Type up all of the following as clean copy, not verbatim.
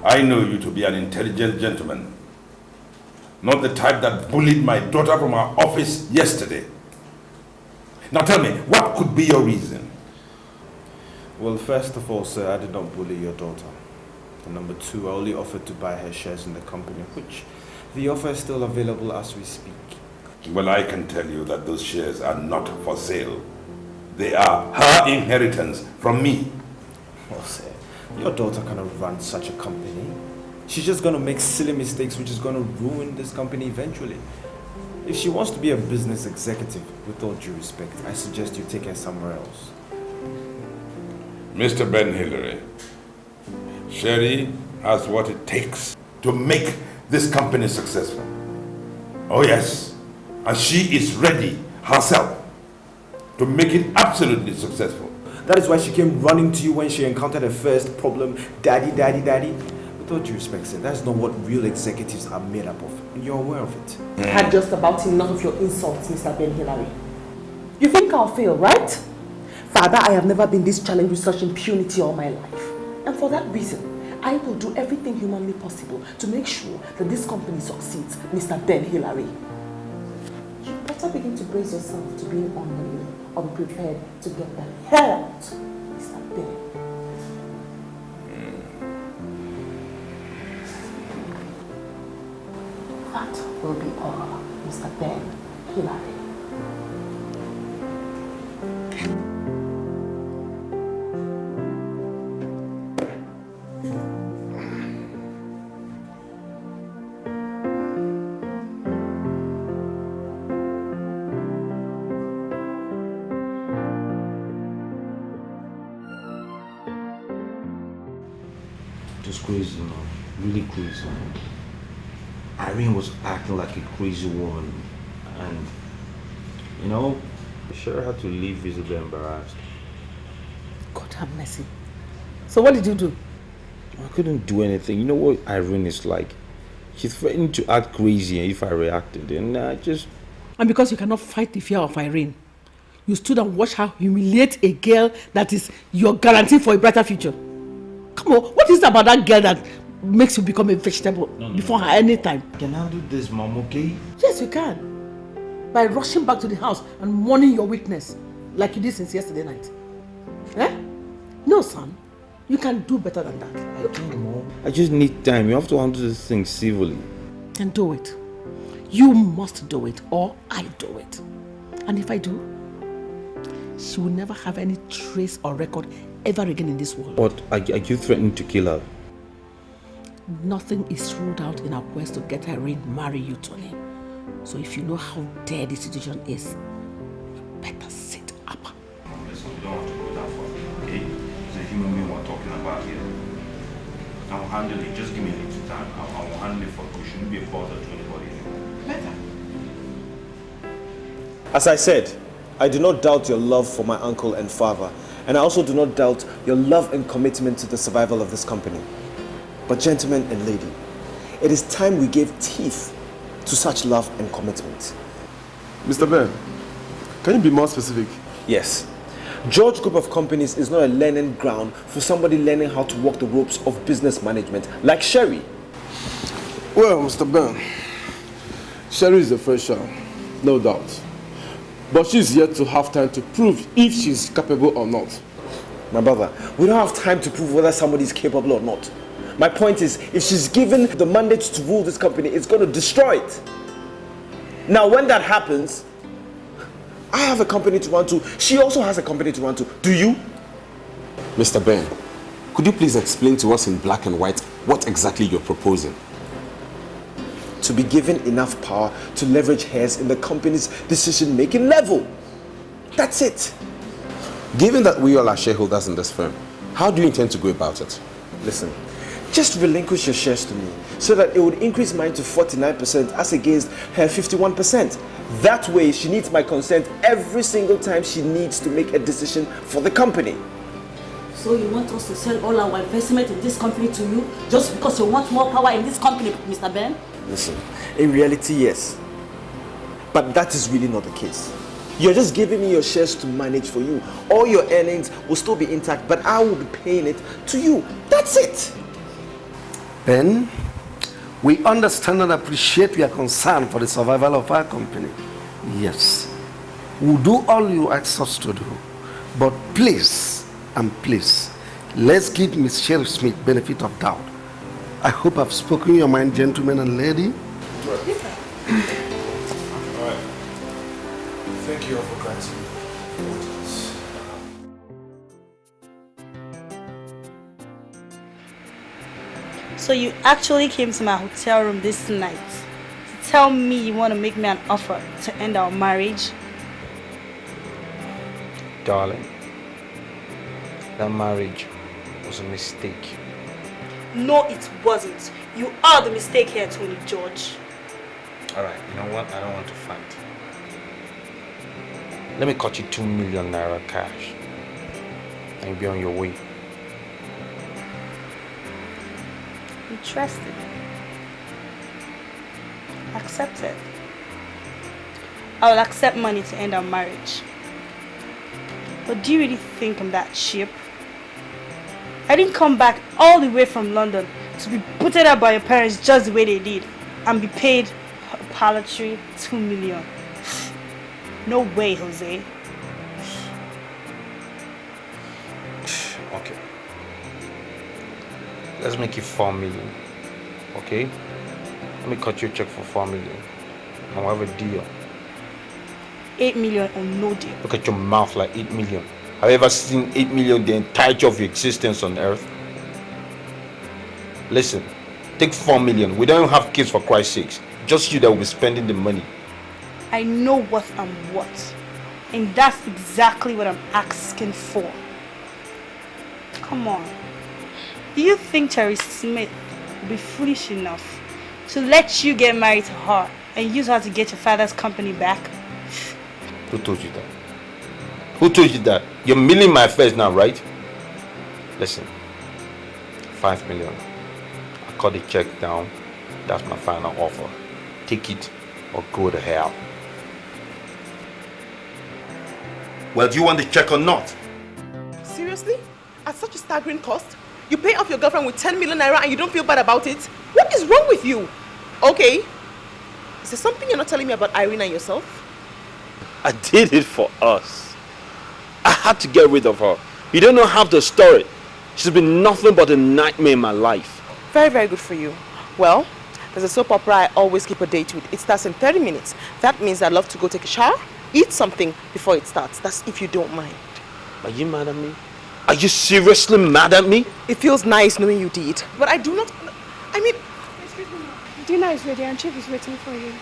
I know you to be an intelligent gentleman. Not the type that bullied my daughter from our office yesterday. Now tell me, what could be your reason? Well, first of all, sir, I did not bully your daughter. And number two, I only offered to buy her shares in the company, which the offer is still available as we speak. Well, I can tell you that those shares are not for sale. They are her inheritance from me. Well, sir, your daughter cannot run such a company. She's just going to make silly mistakes, which is going to ruin this company eventually. If she wants to be a business executive, with all due respect, I suggest you take her somewhere else. Mr. Ben Hillary, Sherry has what it takes to make this company successful. Oh yes, and she is ready herself to make it absolutely successful. That is why she came running to you when she encountered her first problem. Daddy, daddy, daddy. With all due respect, sir, that's not what real executives are made up of. And you're aware of it. I had just about enough of your insults, Mr. Ben Hillary. You think I'll fail, right? Father, I have never been this challenged with such impunity all my life. And for that reason, I will do everything humanly possible to make sure that this company succeeds, Mr. Ben Hillary. You better begin to brace yourself to being on the way or be prepared to get the hell out, Mr. Ben. That will be all, Mr. Ben Hillary. Just crazy, man. Really crazy. Irene was acting like a crazy woman, and you know, Sherry had to leave visibly embarrassed. God have mercy. So what did you do? I couldn't do anything. You know what Irene is like? She threatened to act crazy if I reacted, and I just... And because you cannot fight the fear of Irene, you stood and watched her humiliate a girl that is your guarantee for a brighter future. Come on, what is it about that girl that makes you become a vegetable before her any time? Can I do this, Mom, okay? Yes, you can. By rushing back to the house and mourning your weakness, like you did since yesterday night. Eh? No, son. You can do better than that. I can't, Mom. I just need time. You have to handle this thing civilly. Then do it. You must do it, or I do it. And if I do, she will never have any trace or record ever again in this world. But are you threatening to kill her? Nothing is ruled out in our quest to get Irene marry you, Tony. So if you know how dire the situation is, you better sit up. Listen, you don't have to go that far, okay? It's a human being we're talking about here. I'll handle it. Just give me a little time. I'll handle it for you. It shouldn't be a bother to anybody. Better. As I said, I do not doubt your love for my uncle and father, and I also do not doubt your love and commitment to the survival of this company. But gentlemen and lady, it is time we gave teeth to such love and commitment. Mr. Ben, can you be more specific? Yes. George Group of Companies is not a learning ground for somebody learning how to walk the ropes of business management like Sherry. Well, Mr. Ben, Sherry is a fresher, no doubt. But she's yet to have time to prove if she's capable or not. My brother, we don't have time to prove whether somebody is capable or not. My point is, if she's given the mandate to rule this company, it's going to destroy it. Now, when that happens, I have a company to run to. She also has a company to run to. Do you? Mr. Ben, could you please explain to us in black and white what exactly you're proposing? To be given enough power to leverage hers in the company's decision-making level. That's it. Given that we all are shareholders in this firm, how do you intend to go about it? Listen, just relinquish your shares to me so that it would increase mine to 49% as against her 51%. That way, she needs my consent every single time she needs to make a decision for the company. So you want us to sell all our investment in this company to you just because you want more power in this company, Mr. Ben? Listen, in reality, yes. But that is really not the case. You're just giving me your shares to manage for you. All your earnings will still be intact, but I will be paying it to you. That's it. Ben, we understand and appreciate your concern for the survival of our company. Yes, we'll do all you ask us to do. But please, and please, let's give Miss Sherry Smith benefit of doubt. I hope I've spoken your mind, gentlemen and lady. Yes, sir. All right. Thank you all for granting. So you actually came to my hotel room this night to tell me you want to make me an offer to end our marriage? Darling, that marriage was a mistake. No, it wasn't. You are the mistake here, Tony George. Alright, you know what? I don't want to fight. Let me cut you 2 million naira cash and you'll be on your way. Interested. Accepted. I will accept money to end our marriage. But do you really think I'm that cheap? I didn't come back all the way from London to be booted up by your parents just the way they did and be paid a paltry 2 million. No way, Jose. Okay. Let's make it 4 million. Okay? Let me cut you a check for 4 million. And we'll have a deal. 8 million or no deal. Look at your mouth like 8 million. Have you ever seen 8 million the entirety of your existence on earth? Listen, take 4 million. We don't have kids, for Christ's sakes. Just you that will be spending the money. I know what I'm what. And that's exactly what I'm asking for. Come on. Do you think Terry Smith will be foolish enough to let you get married to her and use her to get your father's company back? Who told you that? Who told you that? You're milling my affairs now, right? Listen, 5 million. I cut the check down. That's my final offer. Take it or go to hell. Well, do you want the check or not? Seriously? At such a staggering cost? You pay off your girlfriend with 10 million naira and you don't feel bad about it? What is wrong with you? Okay. Is there something you're not telling me about Irene and yourself? I did it for us. I had to get rid of her. You don't know half the story. She's been nothing but a nightmare in my life. Very, very good for you. Well, there's a soap opera I always keep a date with. It starts in 30 minutes. That means I'd love to go take a shower, eat something before it starts. That's if you don't mind. Are you mad at me? Are you seriously mad at me? It feels nice knowing you did. But I do not... I mean... Excuse me. Dinner is ready and Chief is waiting for you.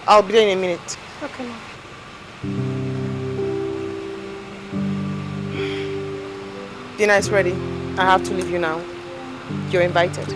I'll be there in a minute. Okay, ma'am. Dinner is ready. I have to leave you now. You're invited.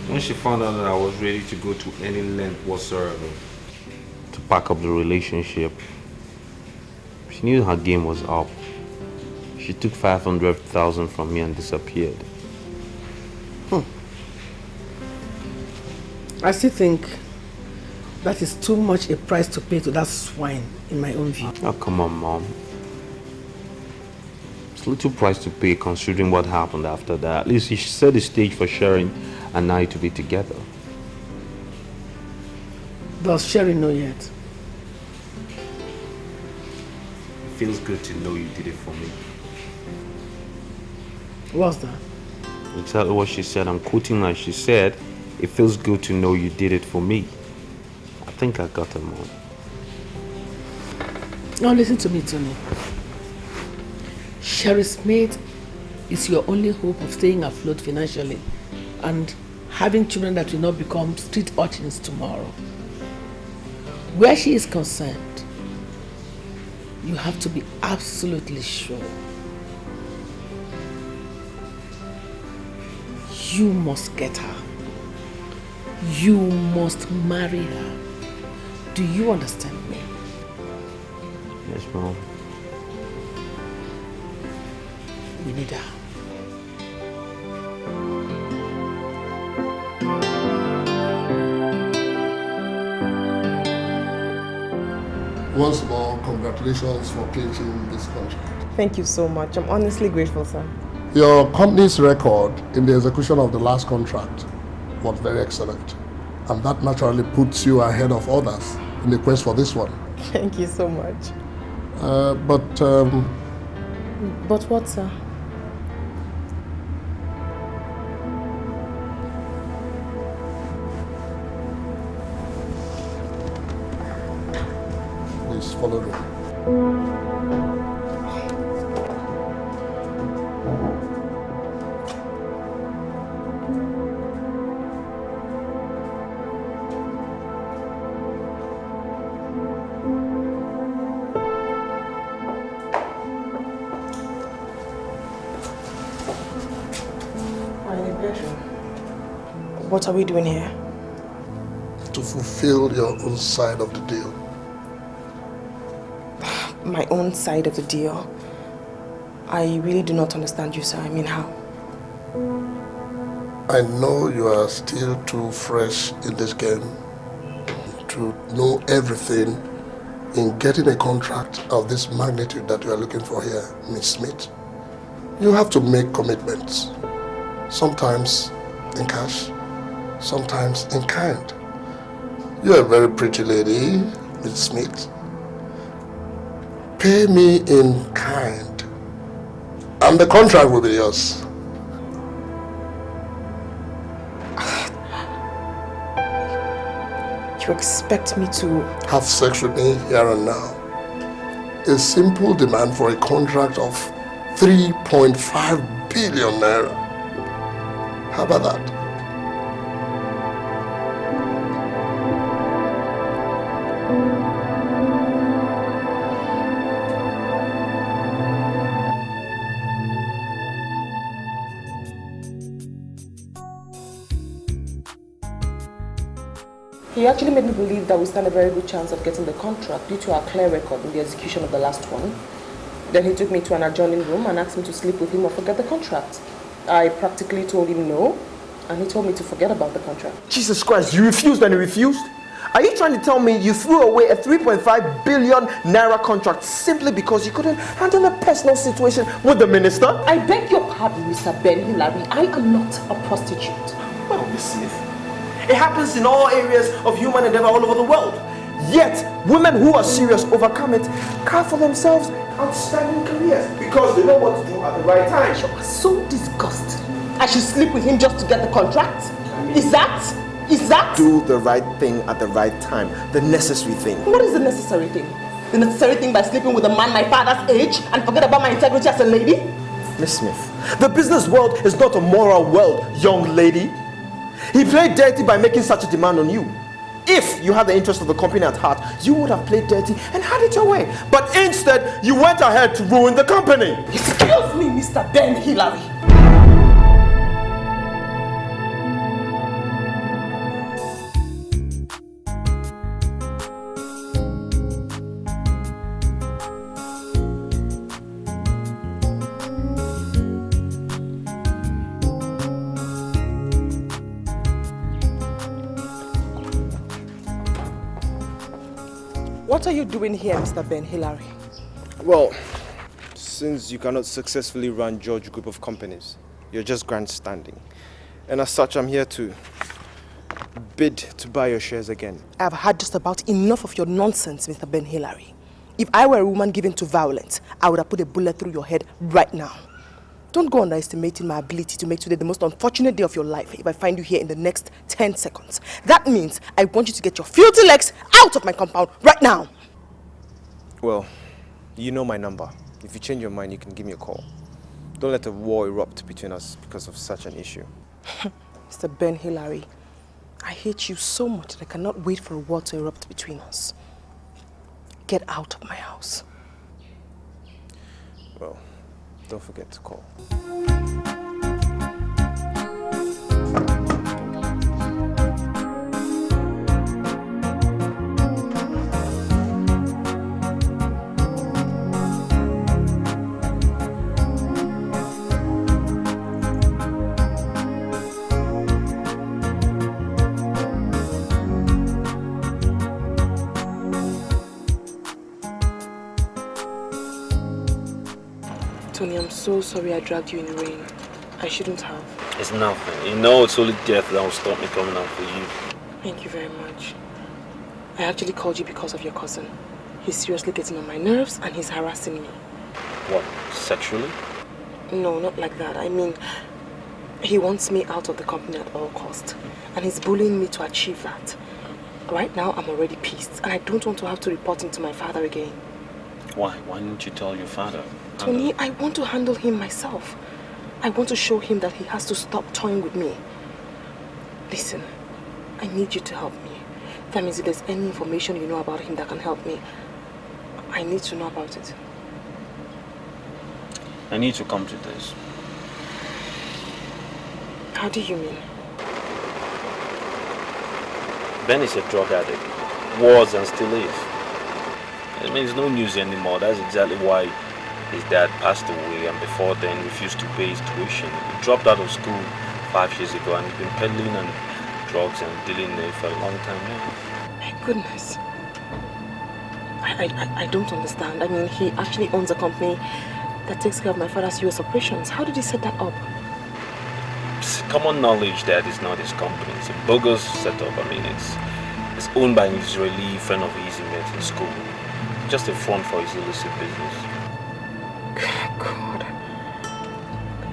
When she found out that I was ready to go to any length whatsoever to pack up the relationship, she knew her game was up. She took 500,000 from me and disappeared. I still think that is too much a price to pay to that swine, in my own view. Oh, come on, Mom. It's a little price to pay considering what happened after that. At least she set the stage for Sharon and I to be together. Does Sherry know yet? It feels good to know you did it for me. What's that? Exactly what she said. I'm quoting like she said, it feels good to know you did it for me. I think I got her, Mom. Now listen to me, Tony. Sherry Smith is your only hope of staying afloat financially and having children that will not become street urchins tomorrow. Where she is concerned, you have to be absolutely sure. You must get her. You must marry her. Do you understand me? Yes, Mom. We need her. Once more, congratulations for clinching this contract. Thank you so much. I'm honestly grateful, sir. Your company's record in the execution of the last contract was very excellent. And that naturally puts you ahead of others in the quest for this one. Thank you so much. But what, sir? Please follow me. What are we doing here? To fulfill your own side of the deal. My own side of the deal? I really do not understand you, sir. I mean, how? I know you are still too fresh in this game to know everything in getting a contract of this magnitude that you are looking for here, Miss Smith. You have to make commitments, sometimes in cash, sometimes in kind. You're a very pretty lady, Miss Smith. Pay me in kind, and the contract will be yours. You expect me to... have sex with me here and now. A simple demand for a contract of 3.5 billion naira. How about that? He actually made me believe that we stand a very good chance of getting the contract due to our clear record in the execution of the last one. Then he took me to an adjoining room and asked me to sleep with him or forget the contract. I practically told him no, and he told me to forget about the contract. Jesus Christ, you refused and you refused? Are you trying to tell me you threw away a 3.5 billion naira contract simply because you couldn't handle a personal situation with the minister? I beg your pardon, Mr. Ben Hillary. I am not a prostitute. Oh, Miss Smith. It happens in all areas of human endeavor all over the world. Yet, women who are serious overcome it, carve for themselves outstanding careers because they know what to do at the right time. You are so disgusting. I should sleep with him just to get the contract? Is that? Do the right thing at the right time, the necessary thing. What is the necessary thing? The necessary thing by sleeping with a man my father's age and forget about my integrity as a lady? Miss Smith, the business world is not a moral world, young lady. He played dirty by making such a demand on you. If you had the interest of the company at heart, you would have played dirty and had it your way. But instead, you went ahead to ruin the company. Excuse me, Mr. Ben Hillary. What are you doing here, Mr. Ben Hillary? Well, since you cannot successfully run George Group of companies, you're just grandstanding. And as such, I'm here to bid to buy your shares again. I've had just about enough of your nonsense, Mr. Ben Hillary. If I were a woman given to violence, I would have put a bullet through your head right now. Don't go underestimating my ability to make today the most unfortunate day of your life if I find you here in the next 10 seconds. That means I want you to get your filthy legs out of my compound right now. Well, you know my number. If you change your mind, you can give me a call. Don't let a war erupt between us because of such an issue. Mr. Ben Hillary, I hate you so much that I cannot wait for a war to erupt between us. Get out of my house. Well, don't forget to call. Tony, I'm so sorry I dragged you in the rain. I shouldn't have. It's nothing. You know, it's only death that will stop me coming out for you. Thank you very much. I actually called you because of your cousin. He's seriously getting on my nerves and he's harassing me. What, sexually? No, not like that. I mean, he wants me out of the company at all costs. And he's bullying me to achieve that. Right now, I'm already pissed. And I don't want to have to report him to my father again. Why? Why didn't you tell your father? Tony, I want to handle him myself. I want to show him that he has to stop toying with me. Listen, I need you to help me. That means if there's any information you know about him that can help me, I need to know about it. I need to come to this. How do you mean? Ben is a drug addict. Was and still is. I mean, it's no news anymore. That's exactly why his dad passed away and before then refused to pay his tuition. He dropped out of school 5 years ago and he's been peddling on drugs and dealing it for a long time now. My goodness. I don't understand. I mean, he actually owns a company that takes care of my father's US operations. How did he set that up? It's common knowledge that it's not his company. It's a bogus setup. I mean, it's owned by an Israeli friend of his he met in school. Just a front for his illicit business. God.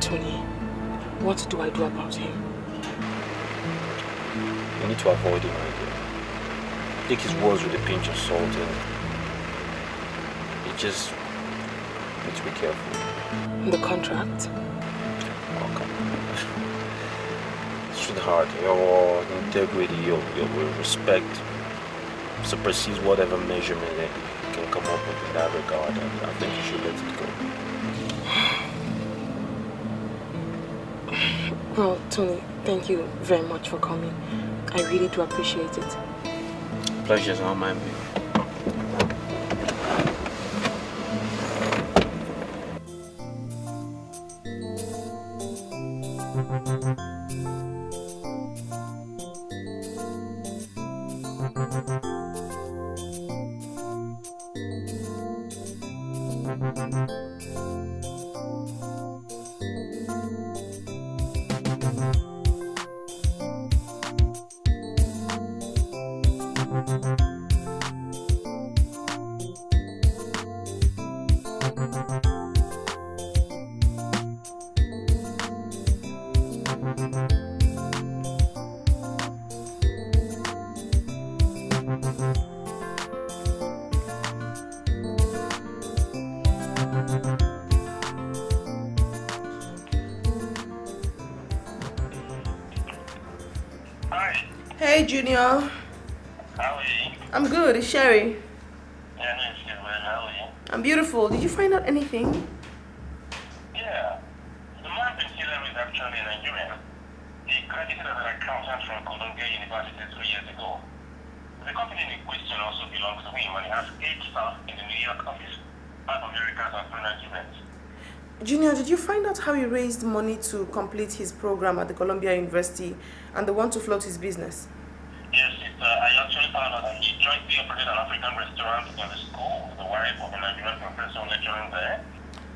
Tony, what do I do about him? You need to avoid him, Iyke. Take his words with a pinch of salt and you just need to be careful. The contract? Oh, come on. Sweetheart, your integrity, your respect supersedes whatever measurement that you can come up with in that regard. I think you should let it go. Well, Tony, thank you very much for coming. I really do appreciate it. Pleasure's all mine, baby. Hey, Junior. How are you? I'm good. It's Sherry. Yeah, no, it's good, man. How are you? I'm beautiful. Did you find out anything? Yeah. The man Patiece is actually a Nigerian. He graduated as an accountant from Columbia University 3 years ago. The company in question also belongs to him and he has 8 staff in the New York office. 5 Americans and 3 Nigerians. Junior, did you find out how he raised money to complete his program at the Columbia University and the one to float his business? Yes, I actually found out that he jointly operated an African restaurant in the school with the wife of a Nigerian professor lecturing there.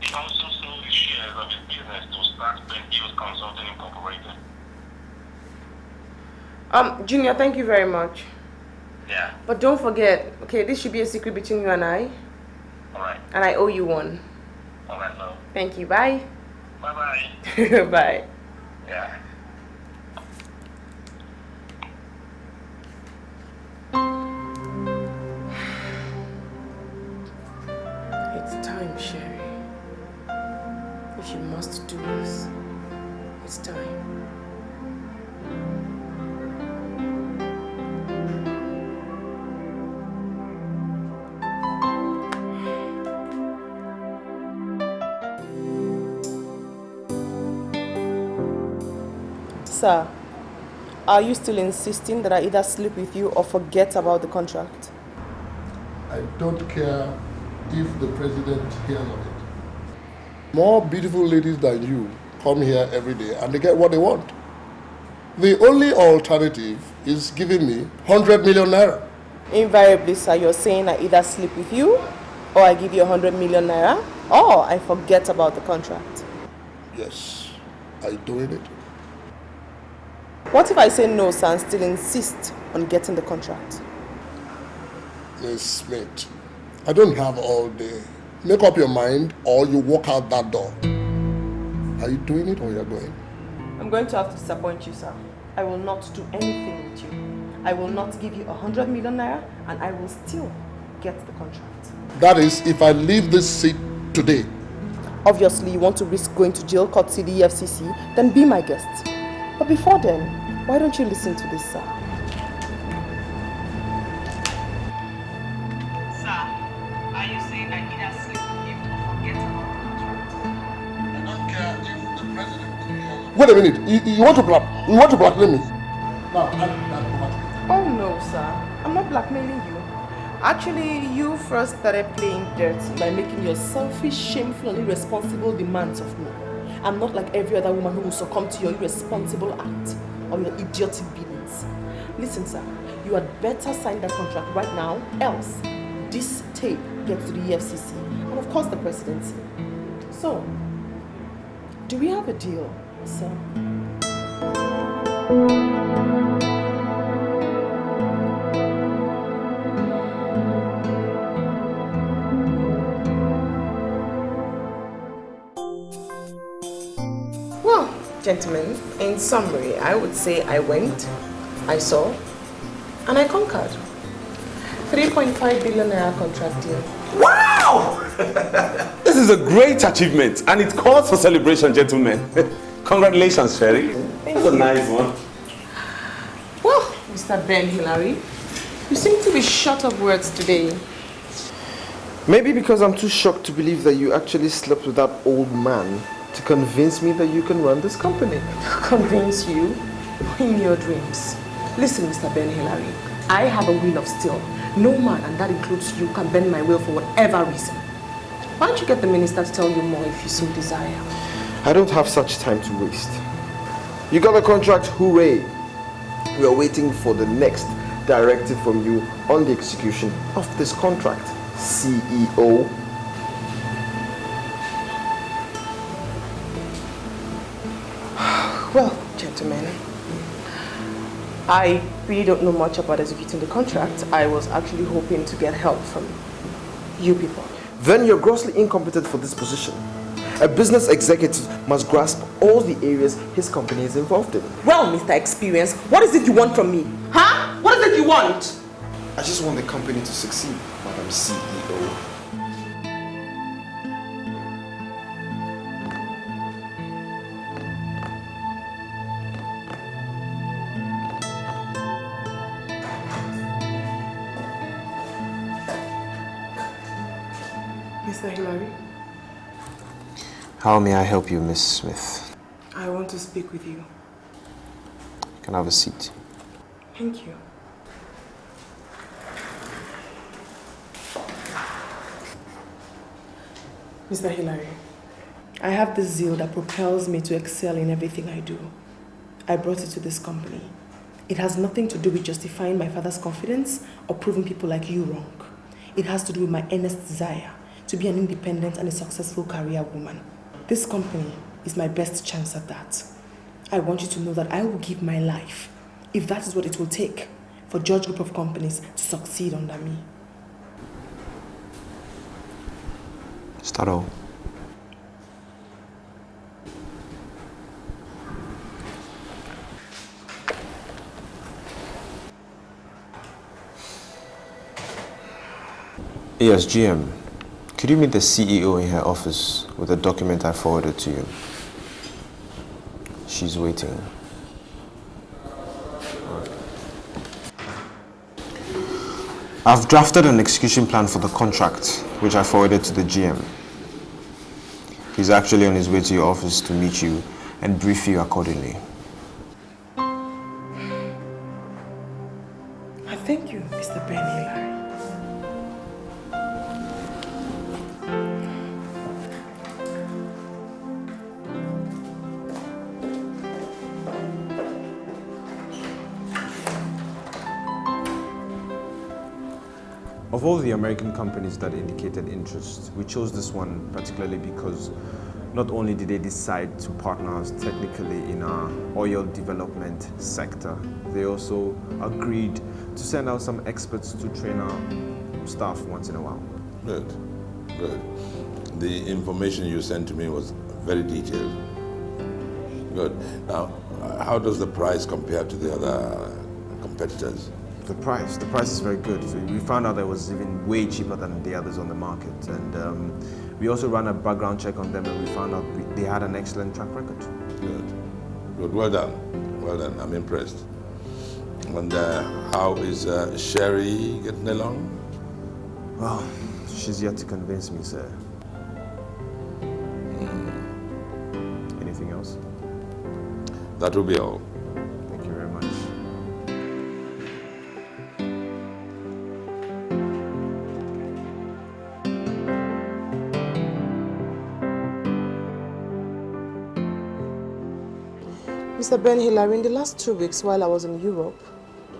He also sold his shares of his business to start PANT Consulting Incorporated. Junior, thank you very much. Yeah. But don't forget, okay, this should be a secret between you and I. Alright. And I owe you one. Alright, love. Thank you. Bye. Bye-bye. Bye. Yeah. It's time, Sherry. If you must do this, it's time. Sir, are you still insisting that I either sleep with you or forget about the contract? I don't care if the president hears of it. More beautiful ladies than you come here every day and they get what they want. The only alternative is giving me 100 million naira. Invariably, sir, you're saying I either sleep with you or I give you 100 million naira? Or I forget about the contract. Yes. Are you doing it? What if I say no, sir, and still insist on getting the contract? Miss Smith, I don't have all day. Make up your mind or you walk out that door. Are you doing it or you're going? I'm going to have to disappoint you, sir. I will not do anything with you. I will not give you 100 million naira and I will still get the contract. That is, if I leave this seat today. Obviously, you want to risk going to jail, courtesy the EFCC, then be my guest. But before then, why don't you listen to this, sir? Sir, are you saying I either sleep with him or forget about the contract? I don't care if the president... Wait a minute, you want to blackmail me? No, Oh no, sir. I'm not blackmailing you. Actually, you first started playing dirty by making your selfish, shameful and irresponsible demands of me. I'm not like every other woman who will succumb to your irresponsible act or your idiotic billings. Listen, sir, you had better sign that contract right now, else this tape gets to the EFCC and of course the presidency. So, do we have a deal, sir? Well, gentlemen, in summary, I would say I went, I saw, and I conquered. 3.5 billion naira contract deal. Wow! This is a great achievement and it calls for celebration, gentlemen. Congratulations, Sherry. That's a nice one. Well, Mr. Ben Hillary, you seem to be short of words today. Maybe because I'm too shocked to believe that you actually slept with that old man to convince me that you can run this company. Convince you? In your dreams. Listen, Mr. Ben Hillary, I have a will of steel. No man, and that includes you, can bend my will for whatever reason. Why don't you get the minister to tell you more if you so desire? I don't have such time to waste. You got the contract, hooray! We are waiting for the next directive from you on the execution of this contract, CEO. Well, gentlemen, I really don't know much about executing the contract. I was actually hoping to get help from you people. Then you're grossly incompetent for this position. A business executive must grasp all the areas his company is involved in. Well, Mr. Experience, what is it you want from me? Huh? What is it you want? I just want the company to succeed, Madam CEO. Mr. Hillary, How may I help you, Miss Smith? I want to speak with you. You can have a seat. Thank you. Mr. Hillary, I have this zeal that propels me to excel in everything I do. I brought it to this company. It has nothing to do with justifying my father's confidence or proving people like you wrong. It has to do with my earnest desire to be an independent and a successful career woman. This company is my best chance at that. I want you to know that I will give my life, if that is what it will take, for George Group of Companies to succeed under me. Start all. Yes, GM. Could you meet the CEO in her office with a document I forwarded to you? She's waiting. I've drafted an execution plan for the contract, which I forwarded to the GM. He's actually on his way to your office to meet you and brief you accordingly. I thank you, Mr. Ben Hillary. Of all the American companies that indicated interest, we chose this one particularly because not only did they decide to partner us technically in our oil development sector, they also agreed to send out some experts to train our staff once in a while. Good, good. The information you sent to me was very detailed. Good. Now, how does the price compare to the other competitors? The price is very good. So we found out that it was even way cheaper than the others on the market. And we also ran a background check on them and we found out they had an excellent track record. Good. Good. Well done. Well done. I'm impressed. And how is Sherry getting along? Well, she's yet to convince me, sir. Anything else? That will be all. Thank you very much. Mr. Ben Hillary, in the last 2 weeks while I was in Europe,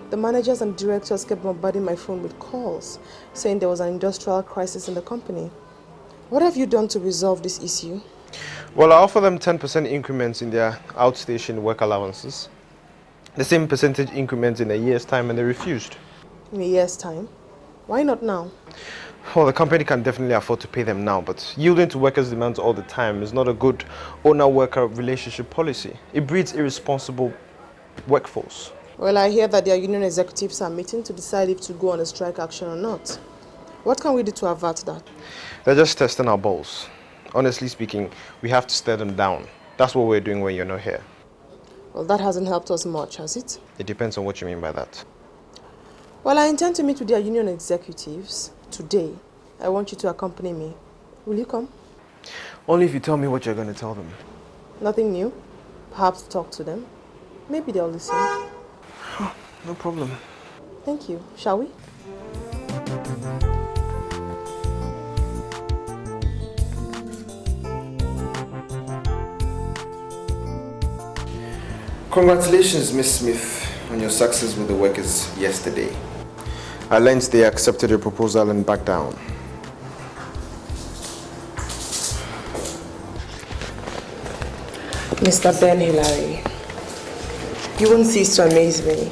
the managers and directors kept bombarding my phone with calls, saying there was an industrial crisis in the company. What have you done to resolve this issue? Well, I offer them 10% increments in their outstation work allowances. The same percentage increments in a year's time, and they refused. In a year's time? Why not now? Well, the company can definitely afford to pay them now, but yielding to workers' demands all the time is not a good owner-worker relationship policy. It breeds irresponsible workforce. Well, I hear that their union executives are meeting to decide if to go on a strike action or not. What can we do to avert that? They're just testing our balls. Honestly speaking, we have to stare them down. That's what we're doing when you're not here. Well, that hasn't helped us much, has it? It depends on what you mean by that. Well, I intend to meet with their union executives today. I want you to accompany me. Will you come? Only if you tell me what you're going to tell them. Nothing new. Perhaps talk to them. Maybe they'll listen. No problem. Thank you. Shall we? Congratulations, Miss Smith, on your success with the workers yesterday. I learned they accepted your proposal and backed down. Mr. Ben Hillary, you won't cease to amaze me.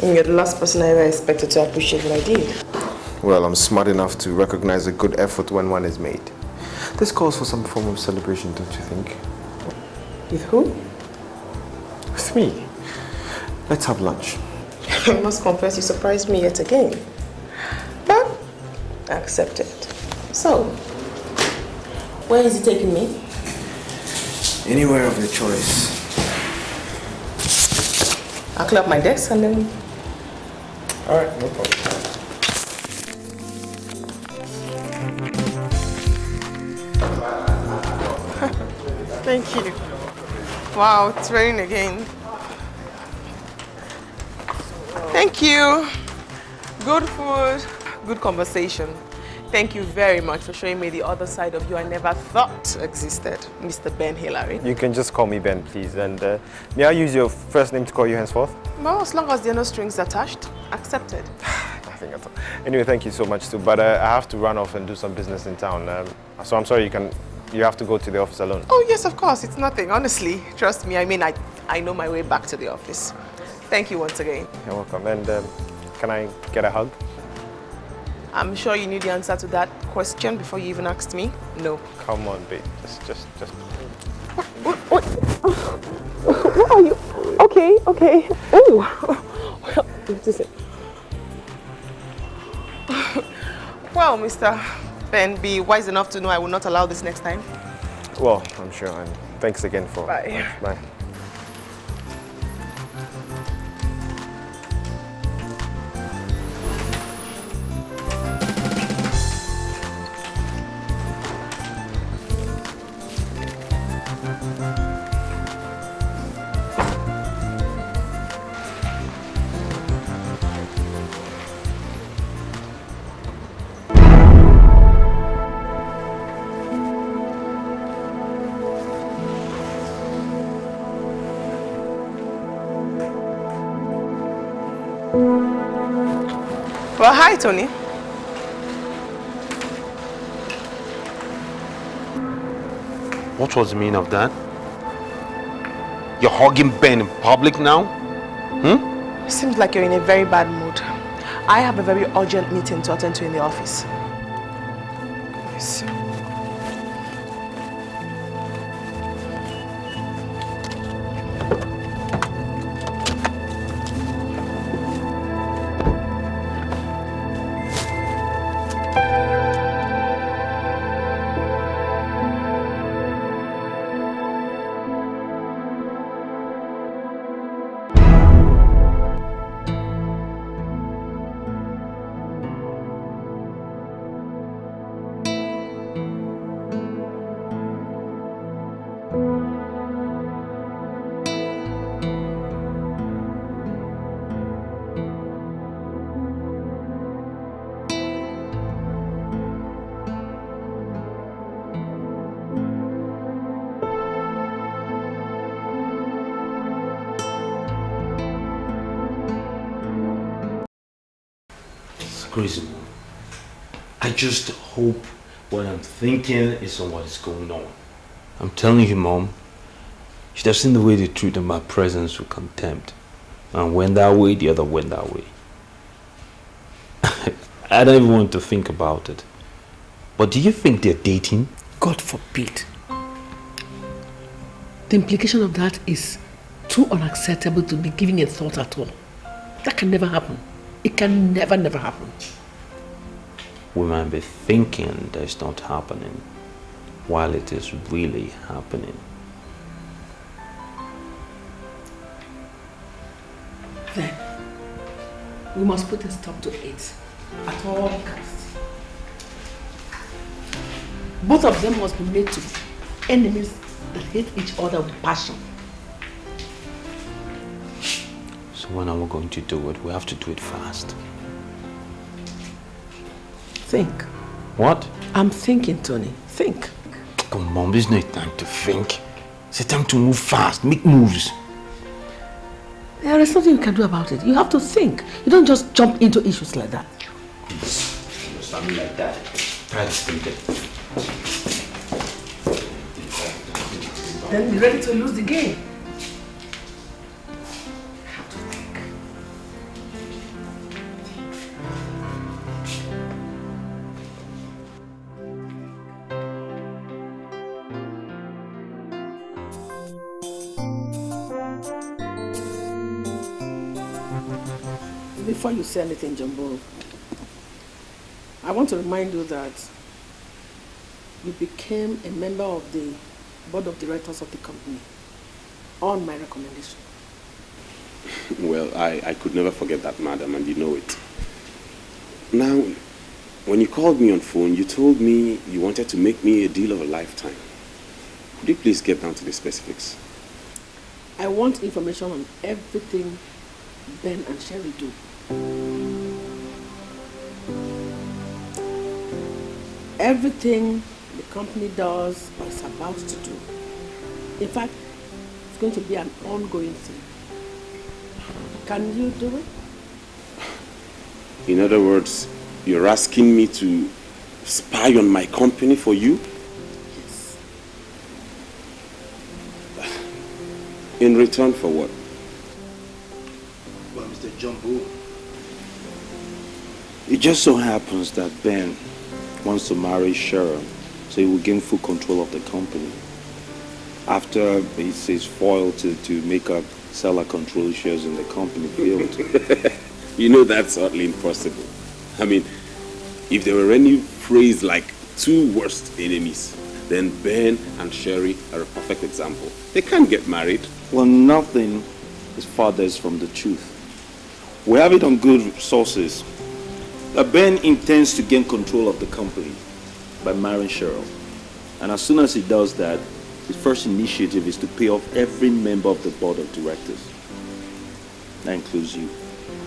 And you're the last person I ever expected to appreciate what I did. Well, I'm smart enough to recognize a good effort when one is made. This calls for some form of celebration, don't you think? With who? With me. Let's have lunch. I must confess you surprised me yet again. But I accept it. So, where is he taking me? Anywhere of your choice. I'll clear up my desk and then... Alright, no problem. Thank you. Wow, it's raining again. Thank you. Good food, good conversation. Thank you very much for showing me the other side of you I never thought existed, Mr. Ben Hillary. You can just call me Ben, please. And may I use your first name to call you henceforth? Well, as long as there are no strings attached, accepted. Nothing at all. Anyway, thank you so much too. But I have to run off and do some business in town. So I'm sorry you have to go to the office alone. Oh yes, of course. It's nothing. Honestly, trust me. I mean, I know my way back to the office. Thank you once again. You're welcome. And can I get a hug? I'm sure you knew the answer to that question before you even asked me. No. Come on, babe. Just. What are you? Okay. Oh. Listen. Well, Mr. Ben, be wise enough to know I will not allow this next time. Well, I'm sure. And thanks again for... Bye. Bye. Well, hi, Tony. What was the meaning of that? You're hugging Ben in public now? It seems like you're in a very bad mood. I have a very urgent meeting to attend to in the office. Yes. Crazy, Mom. I just hope what I'm thinking is on what is going on. I'm telling you, Mom, she'd have seen the way they treated my presence with contempt. And went that way, the other went that way. I don't even want to think about it. But do you think they're dating? God forbid. The implication of that is too unacceptable to be giving a thought at all. That can never happen. It can never happen. We might be thinking that it's not happening, while it is really happening. Then, we must put a stop to it at all costs. Both of them must be made to be enemies that hate each other with passion. So when are we going to do it? We have to do it fast. Think. What? I'm thinking, Tony. Think. Come on, there's no time to think. It's a time to move fast, make moves. There is nothing you can do about it. You have to think. You don't just jump into issues like that. Please, don't start me like that. Try to think it. Then be ready to lose the game. Before you say anything, Jumbo, I want to remind you that you became a member of the board of directors of the company on my recommendation. Well, I could never forget that, madam, and you know it. Now, when you called me on phone, you told me you wanted to make me a deal of a lifetime. Could you please get down to the specifics? I want information on everything Ben and Sherry do. Everything the company does or is about to do. In fact, it's going to be an ongoing thing. Can you do it? In other words, you're asking me to spy on my company for you? Yes. In return for what? Well, Mr. Jumbo, it just so happens that Ben wants to marry Cheryl, so he will gain full control of the company. After he says foil to make her sell her control shares in the company field. You know that's utterly impossible. I mean, if there were any phrase like two worst enemies, then Ben and Sherry are a perfect example. They can't get married. well, nothing is farthest from the truth. We have it on good sources that Ben intends to gain control of the company by marrying Cheryl. And as soon as he does that, his first initiative is to pay off every member of the board of directors. That includes you.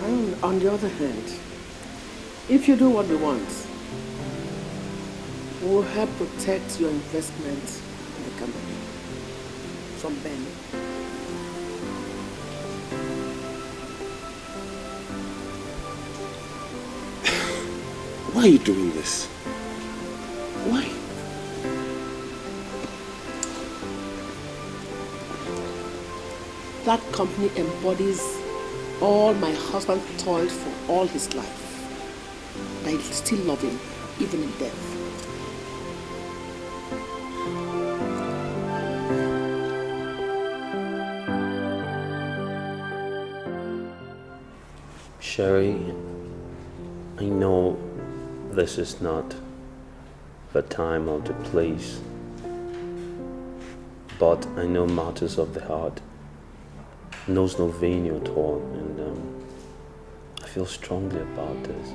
And on the other hand, if you do what we want, we'll help protect your investment in the company from Ben. Why are you doing this? Why? That company embodies all my husband toiled for all his life. And I still love him, even in death. Sherry, I know this is not the time or the place, but I know matters of the heart knows no venue at all, and I feel strongly about this.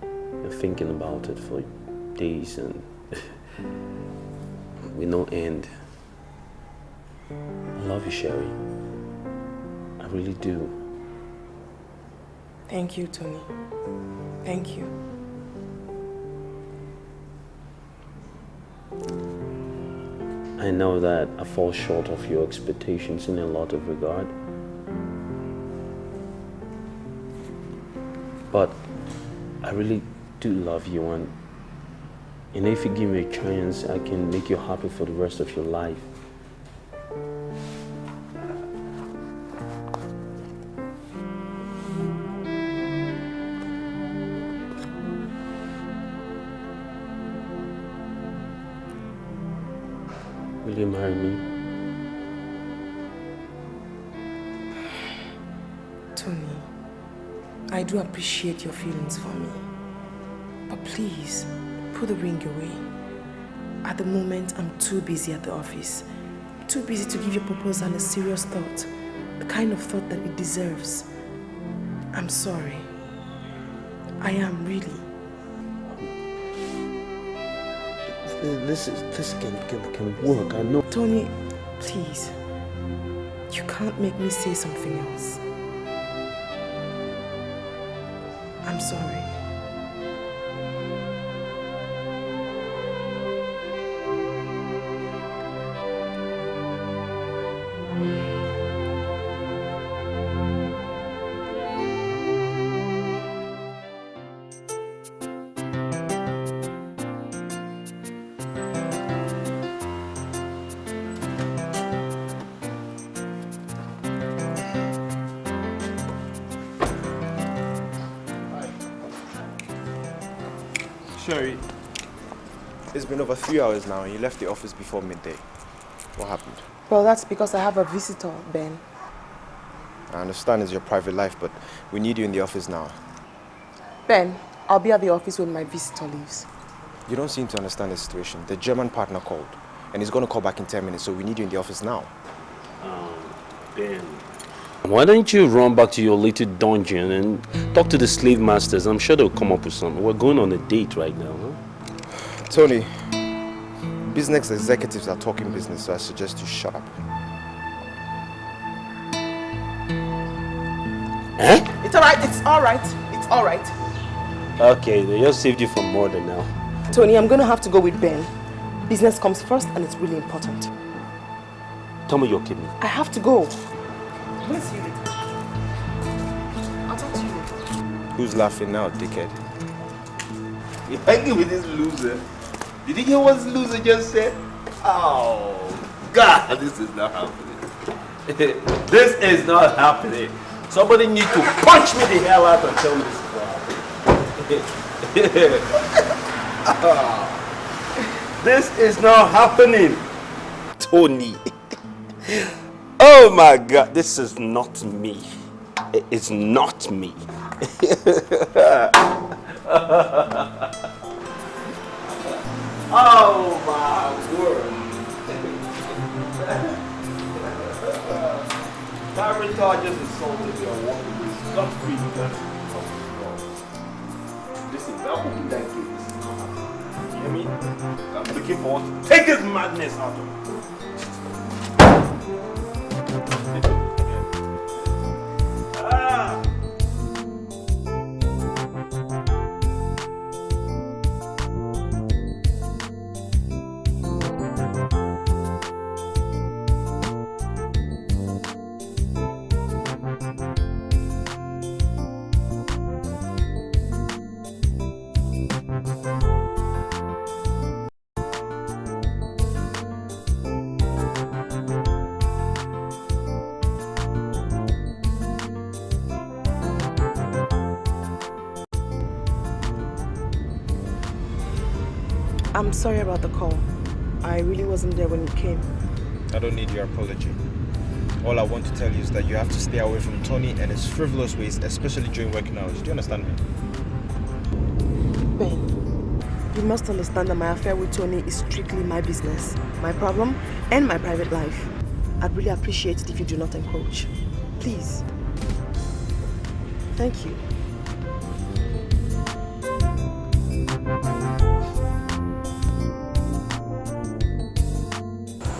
I'm thinking about it for days and with no end. I love you, Sherry. I really do. Thank you, Tony. Thank you. I know that I fall short of your expectations in a lot of regard. But I really do love you, and if you give me a chance, I can make you happy for the rest of your life. Will you marry me? Tony, I do appreciate your feelings for me. But please, put the ring away. At the moment, I'm too busy at the office. Too busy to give your proposal a serious thought. The kind of thought that it deserves. I'm sorry. I am really. This can work, I know. Tony, please. You can't make me say something else. I'm sorry. Sherry, it's been over 3 hours now and you left the office before midday. What happened? Well, that's because I have a visitor, Ben. I understand it's your private life, but we need you in the office now. Ben, I'll be at the office when my visitor leaves. You don't seem to understand the situation. The German partner called, and he's going to call back in 10 minutes, so we need you in the office now. Ben. Why don't you run back to your little dungeon and talk to the slave masters? I'm sure they'll come up with something. We're going on a date right now, huh? Tony, business executives are talking business, so I suggest you shut up. Eh? It's alright, it's alright, it's alright. Okay, they just saved you from murder now. Tony, I'm gonna have to go with Ben. Business comes first and it's really important. Tell me you're kidding. I have to go. I'm gonna see you later. I'll talk to you later. Who's laughing now, dickhead? You're hanging with this loser. Did you hear what this loser just said? Oh, God, this is not happening. This is not happening. Somebody need to punch me the hell out and tell me this is happening. This is not happening. Tony. Oh my God, this is not me. It's not me. Oh my word. That retard just insulted me on walking with scot-free because listen, that won't that kid. This is not happening. You hear me? I'm looking forward to take this madness out of me. I'm sorry about the call. I really wasn't there when you came. I don't need your apology. All I want to tell you is that you have to stay away from Tony and his frivolous ways, especially during working hours. Do you understand me? Ben, you must understand that my affair with Tony is strictly my business, my problem, and my private life. I'd really appreciate it if you do not encroach. Please. Thank you.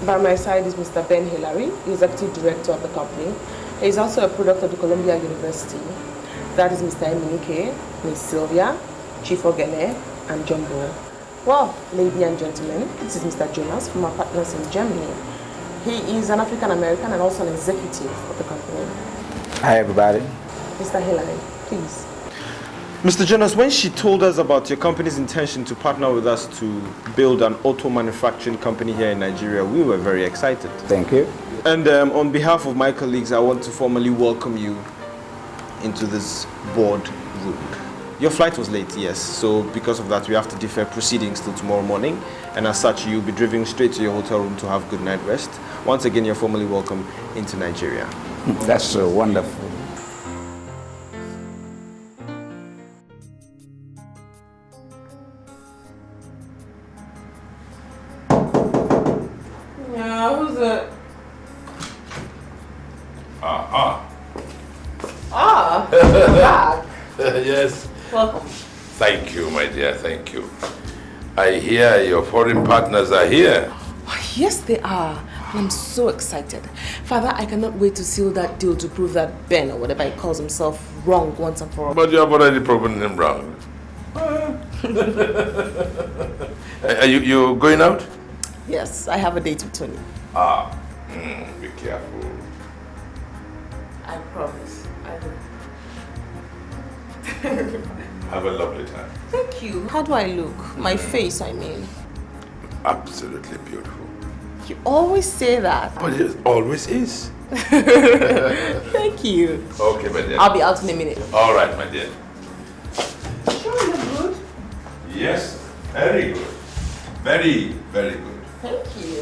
By my side is Mr. Ben Hillary, the executive director of the company. He is also a product of the Columbia University. That is Mr. Iyke, Miss Sylvia, Chief Ogene, and Jumbo. Well, ladies and gentlemen, this is Mr. Jonas from our partners in Germany. He is an African American and also an executive of the company. Hi, everybody. Mr. Hillary, please. Mr. Jonas, when she told us about your company's intention to partner with us to build an auto manufacturing company here in Nigeria, we were very excited. Thank you. And on behalf of my colleagues, I want to formally welcome you into this board room. Your flight was late, yes, so because of that, we have to defer proceedings till tomorrow morning. And as such, you'll be driven straight to your hotel room to have good night rest. Once again, you're formally welcome into Nigeria. That's so wonderful. Yeah, who's it? Back. Yes. Welcome. Thank you, my dear, thank you. I hear your foreign partners are here. Oh, yes, they are. And I'm so excited. Father, I cannot wait to seal that deal to prove that Ben, or whatever he calls himself, wrong once and for all. But you have already proven him wrong. Are you going out? Yes, I have a date with Tony. Be careful. I promise. I will. Have a lovely time. Thank you. How do I look? My face, I mean. Absolutely beautiful. You always say that. But it always is. Thank you. Okay, my dear. I'll be out in a minute. All right, my dear. Sure, you're good. Yes, very good. Very, very good. Thank you.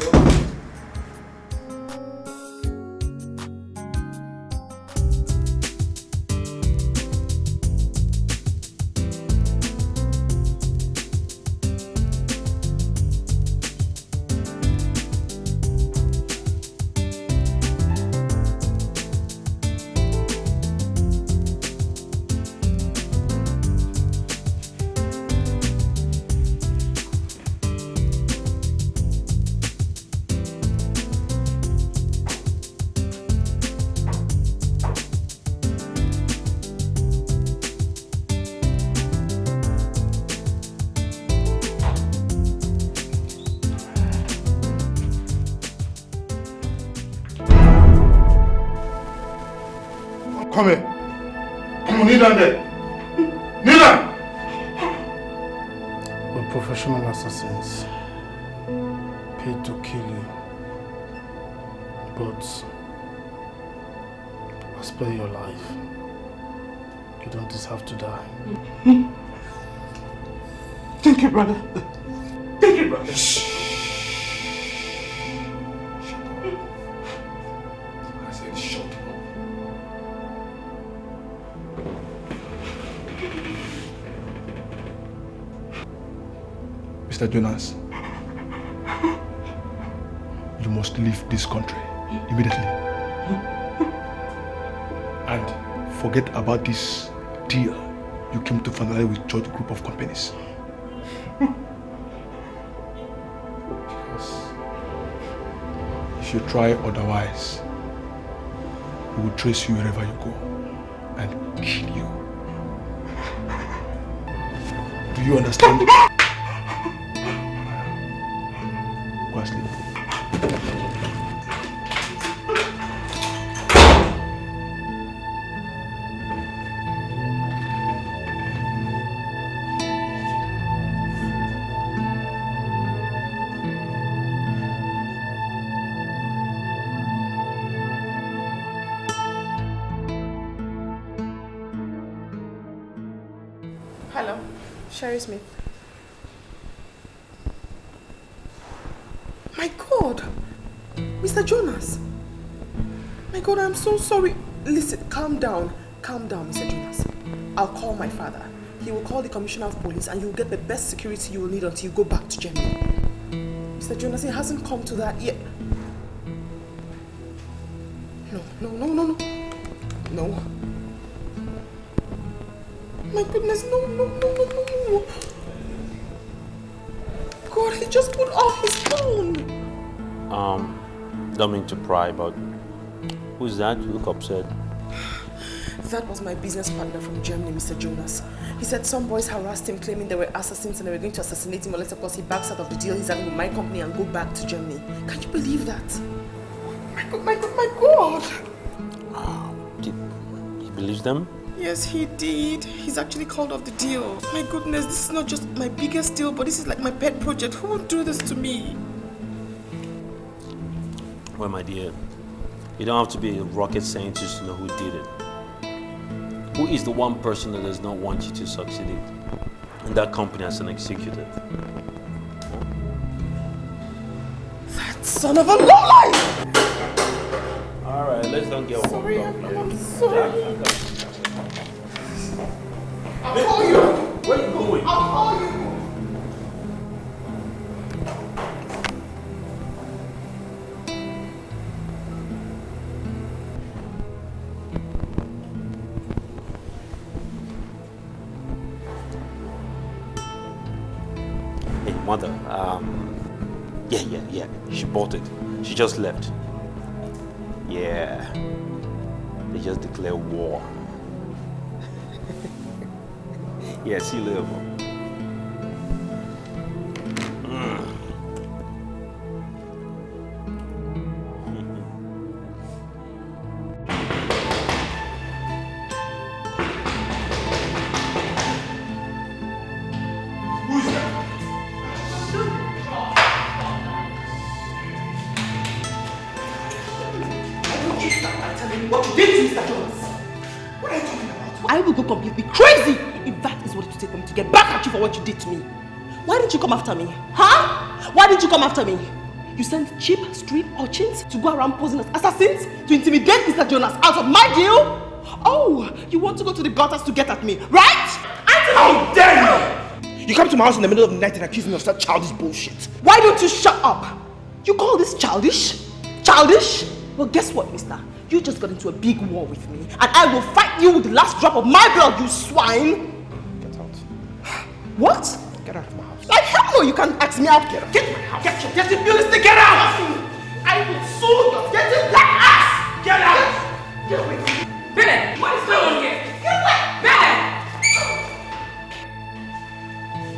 Come here. Come on, kneel down there. Kneel down! We're professional assassins. Paid to kill you. But I spare your life. You don't deserve to die. Thank you, brother. Thank you, brother. I said shut up. Mr. Jonas, you must leave this country immediately. And forget about this deal you came to finalize with George Group of Companies. Because if you try otherwise, we will trace you wherever you go and kill you. Do you understand? Go and sleep. Hello, Sherry Smith. God! Mr. Jonas! My God, I'm so sorry. Listen, calm down. Calm down, Mr. Jonas. I'll call my father. He will call the commissioner of police and you'll get the best security you will need until you go back to Germany. Mr. Jonas, it hasn't come to that yet. No. No. My goodness, no. God, he just put off his phone. Don't mean to pry, but who's that? You look upset. That was my business partner from Germany, Mr. Jonas. He said some boys harassed him, claiming they were assassins and they were going to assassinate him unless, of course, he backs out of the deal he's having with my company and go back to Germany. Can you believe that? My God! He believes them? Yes, he did. He's actually called off the deal. My goodness, this is not just my biggest deal, but this is like my pet project. Who would do this to me? Well, my dear, you don't have to be a rocket scientist to know who did it. Who is the one person that does not want you to succeed in that company as an executive? That son of a lowlife! Alright, let's don't get sorry, worked up here. I'm sorry. I'll call you! Where are you going? I'll call you! Hey, mother, yeah, she bought it. She just left. Yeah, they just declare war. Yeah, see you later, Mom. What you did to Mr. Jones? What are you talking about? I will go completely crazy if that is what it will take for me to get back at you for what you did to me. Why didn't you come after me? Huh? Why didn't you come after me? You sent cheap street urchins to go around posing as assassins to intimidate Mr. Jonas out of my deal? Oh, you want to go to the gutters to get at me, right? Anthony! How dare you! You come to my house in the middle of the night and accuse me of such childish bullshit. Why don't you shut up? You call this childish? Childish? Well, guess what, mister? You just got into a big war with me, and I will fight you with the last drop of my blood, you swine! Get out. What? Get out of my house. Like hell no, you can't ask me out. Get out. Get my house. Get your realistic. Get out! I will sue your getting black ass! Get out! Get away from me. Bennett, what is going on here? Get away! Bennett!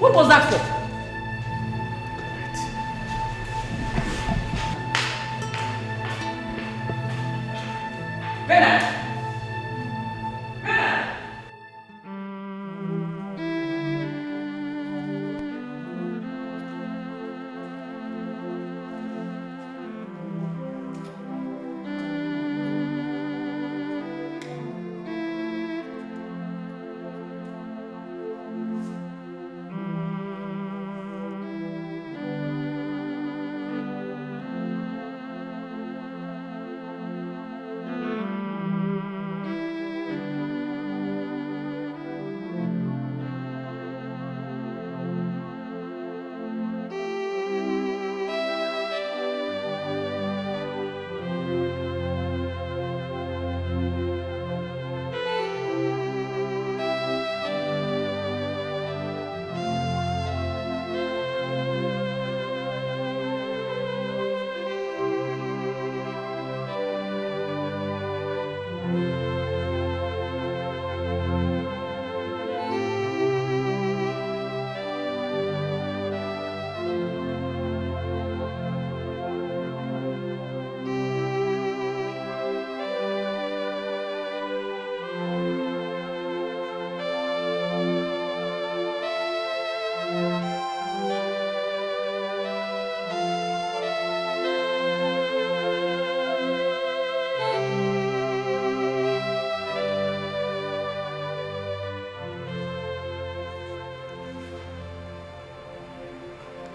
What was that for? Bennett! Bennett!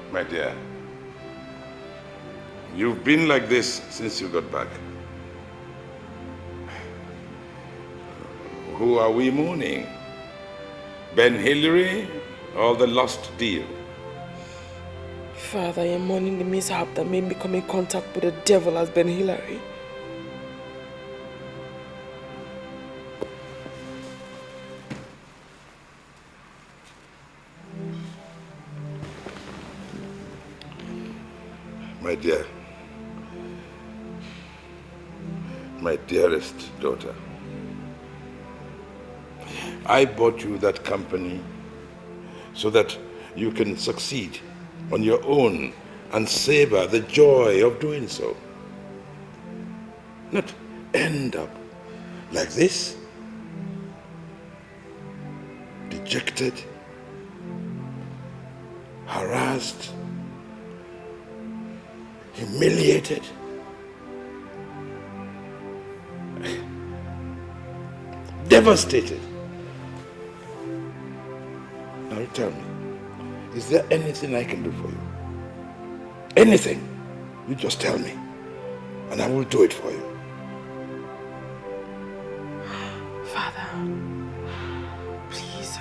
My dear, You've been like this since you got back. Who are we mourning? Ben Hillary or the lost deal? Father, I am mourning the mishap that made me come in contact with the devil as Ben Hillary. My dear, my dearest daughter, I bought you that company so that you can succeed on your own and savor the joy of doing so. Not end up like this, dejected, harassed, humiliated. Devastated. Now tell me, is there anything I can do for you? Anything? You just tell me, and I will do it for you. Father, please,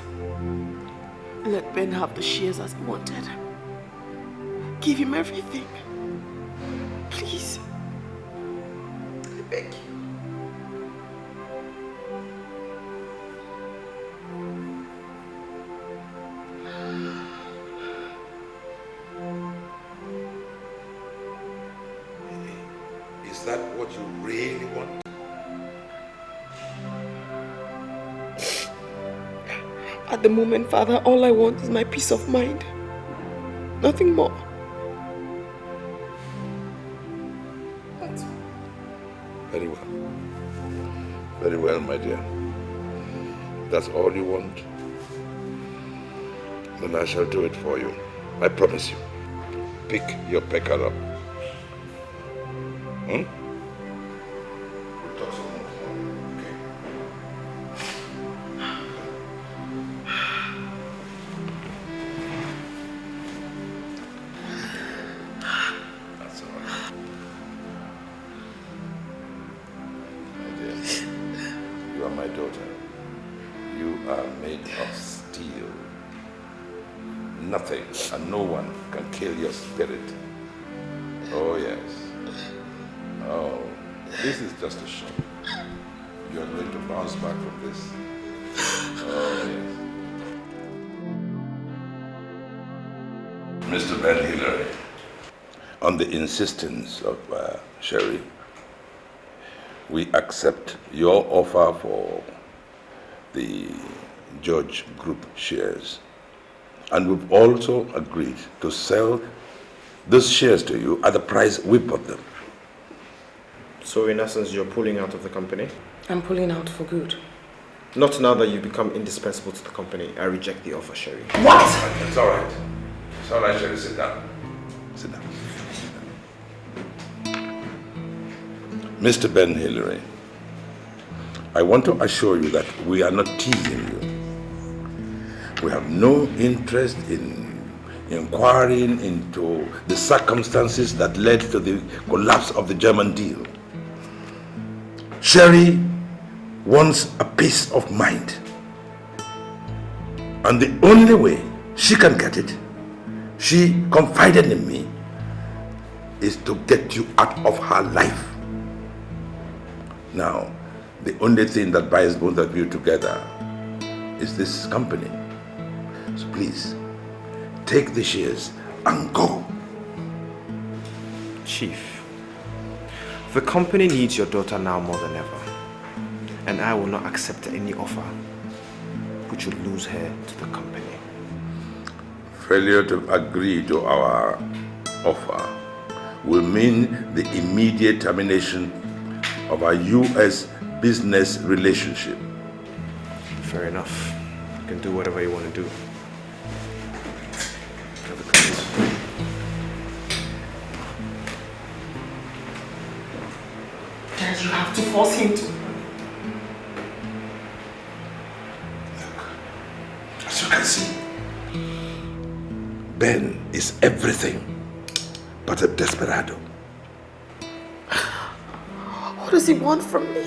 let Ben have the shares as he wanted. Give him everything. Please. I beg you. Is that what you really want? At the moment, Father, all I want is my peace of mind. Nothing more. Very well. Very well, my dear. That's all you want? Then I shall do it for you. I promise you. Pick your pecker up. Hmm? We'll talk some more. Okay? That's all right. My dear, you are my daughter. You are made of steel. Nothing and no one can kill your spirit. Oh, yes. Oh, this is just a shock. You are going to bounce back from this. Oh, yes. Mr. Ben Hillary, on the insistence of Sherry, we accept your offer for the George Group shares. And we've also agreed to sell those shares to you at the price we bought them. So in essence, you're pulling out of the company? I'm pulling out for good. Not now that you've become indispensable to the company. I reject the offer, Sherry. What? It's all right. It's all right, Sherry. Sit down. Sit down. Mr. Ben Hillary, I want to assure you that we are not teasing you. We have no interest in inquiring into the circumstances that led to the collapse of the German deal. Sherry wants a peace of mind. And the only way she can get it, she confided in me, is to get you out of her life. Now, the only thing that binds both of you together is this company. So please, take the shares and go. Chief, the company needs your daughter now more than ever. And I will not accept any offer which would lose her to the company. Failure to agree to our offer will mean the immediate termination of our U.S. business relationship. Fair enough. You can do whatever you want to do. Dad, you have to force him to. As you can see, Ben is everything but a desperado. does he want from me?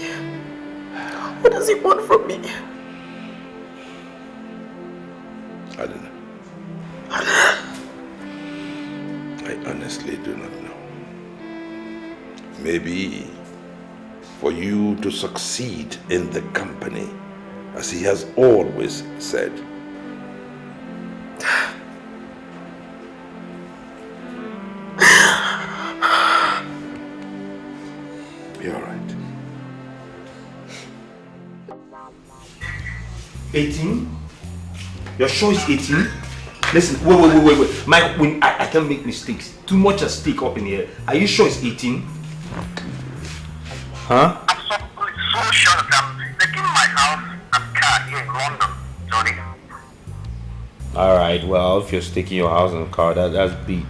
What does he want from me? I don't know. I honestly do not know. Maybe for you to succeed in the company, as he has always said. Be all right. 18? Your show is 18? Listen, wait. Mike, I can't make mistakes. Too much at stake up in here. Are you sure it's 18? Huh? I'm so sure that I'm taking my house and car here in London, Johnny. Alright, well, if you're staking your house and car, that's big.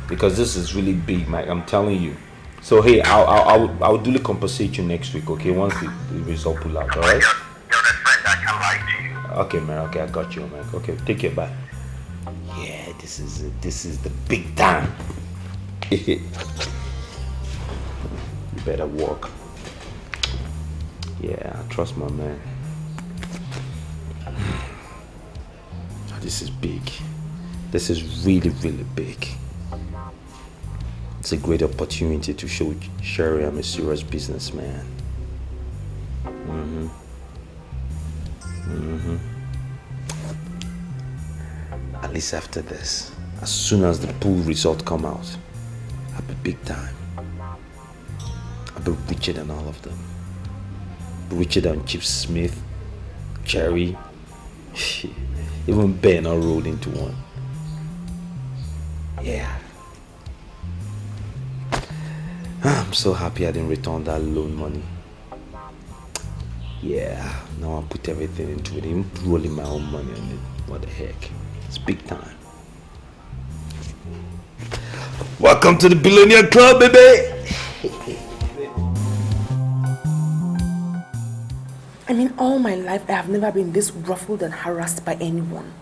Because this is really big, Mike, I'm telling you. So hey, I'll duly compensate you next week, okay? Once the result pull out, alright? You're a friend, I can lie to you. Okay, man, okay, I got you, man. Okay, take care, bye. Yeah, this is it. This is the big time. You better walk. Yeah, I trust my man. This is big. This is really, really big. It's a great opportunity to show Sherry I'm a serious businessman. At least after this, as soon as the pool result come out, I'll be big time. I'll be richer than all of them. Richer than Chip Smith, Jerry, even Ben all rolled into one. Yeah. I'm so happy I didn't return that loan money. Yeah, now I'll put everything into it, even rolling my own money on it. What the heck? It's big time. Welcome to the Billionaire Club, baby! I mean, all my life I have never been this ruffled and harassed by anyone.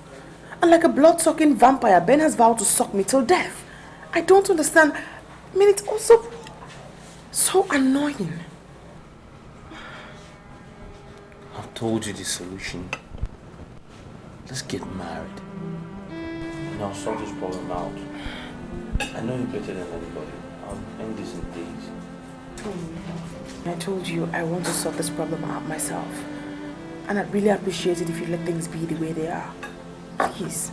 And like a blood-sucking vampire, Ben has vowed to suck me till death. I don't understand. I mean, it's also so annoying. I've told you the solution. Let's get married. And I'll sort this problem out. I know you better than anybody. I'll end this in days. I told you I want to sort this problem out myself. And I'd really appreciate it if you let things be the way they are. Please.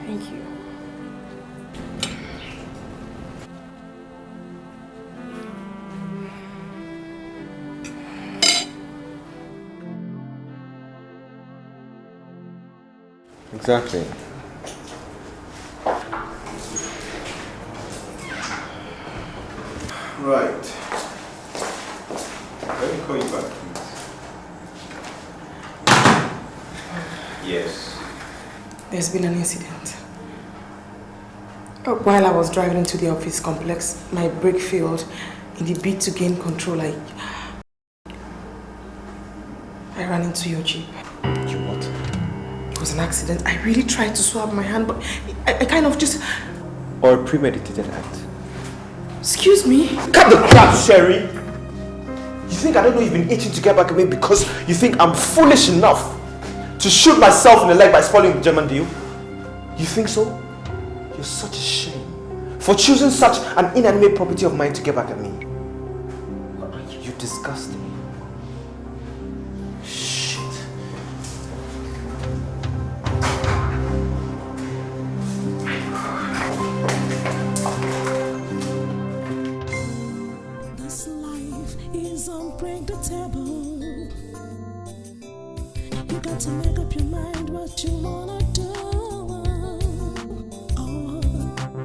Thank you. Exactly. Right. Let me call you back, please. Yes. There's been an incident. While I was driving into the office complex, my brake failed. In the bid to gain control, I ran into your Jeep. You what? It was an accident. I really tried to swab my hand, but I kind of just... Or a premeditated act. Excuse me? Cut the crap, Sherry! You think I don't know you've been itching to get back at me because you think I'm foolish enough to shoot myself in the leg by spoiling the German deal? You think so? You're such a shame for choosing such an inanimate property of mine to get back at me. You disgust me. Shit. This life is unpredictable. You got to make up your mind what you wanna do. Oh,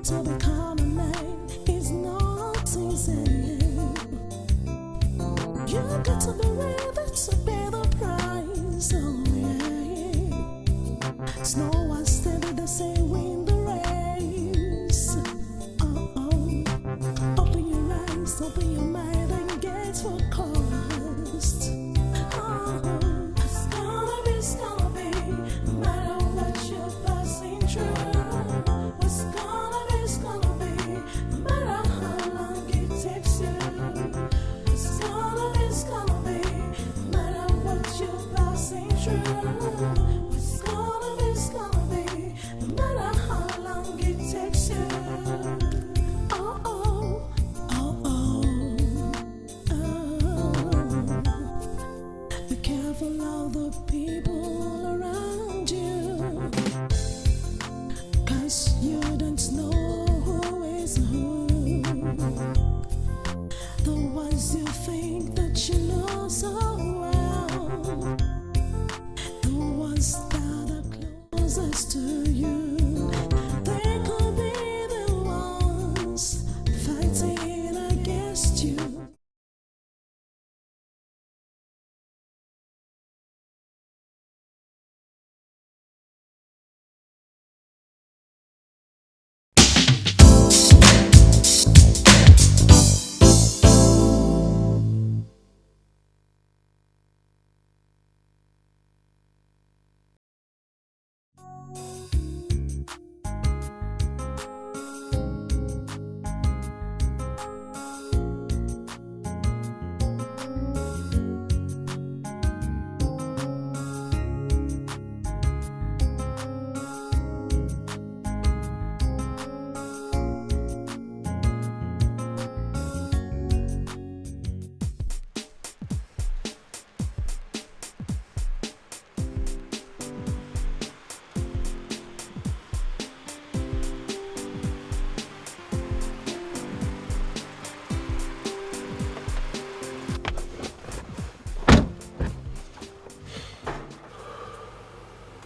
to become a man is not easy. You got to be ready to pay the price. Oh yeah. It's no one steady the same win the race. Open your eyes, open your mind and get focused. It's gonna be, no matter what you're passing through. What's gonna be, it's gonna guess you don't know who is who. The ones you think that you know so well, the ones that are closest to you, they could be the ones fighting against you.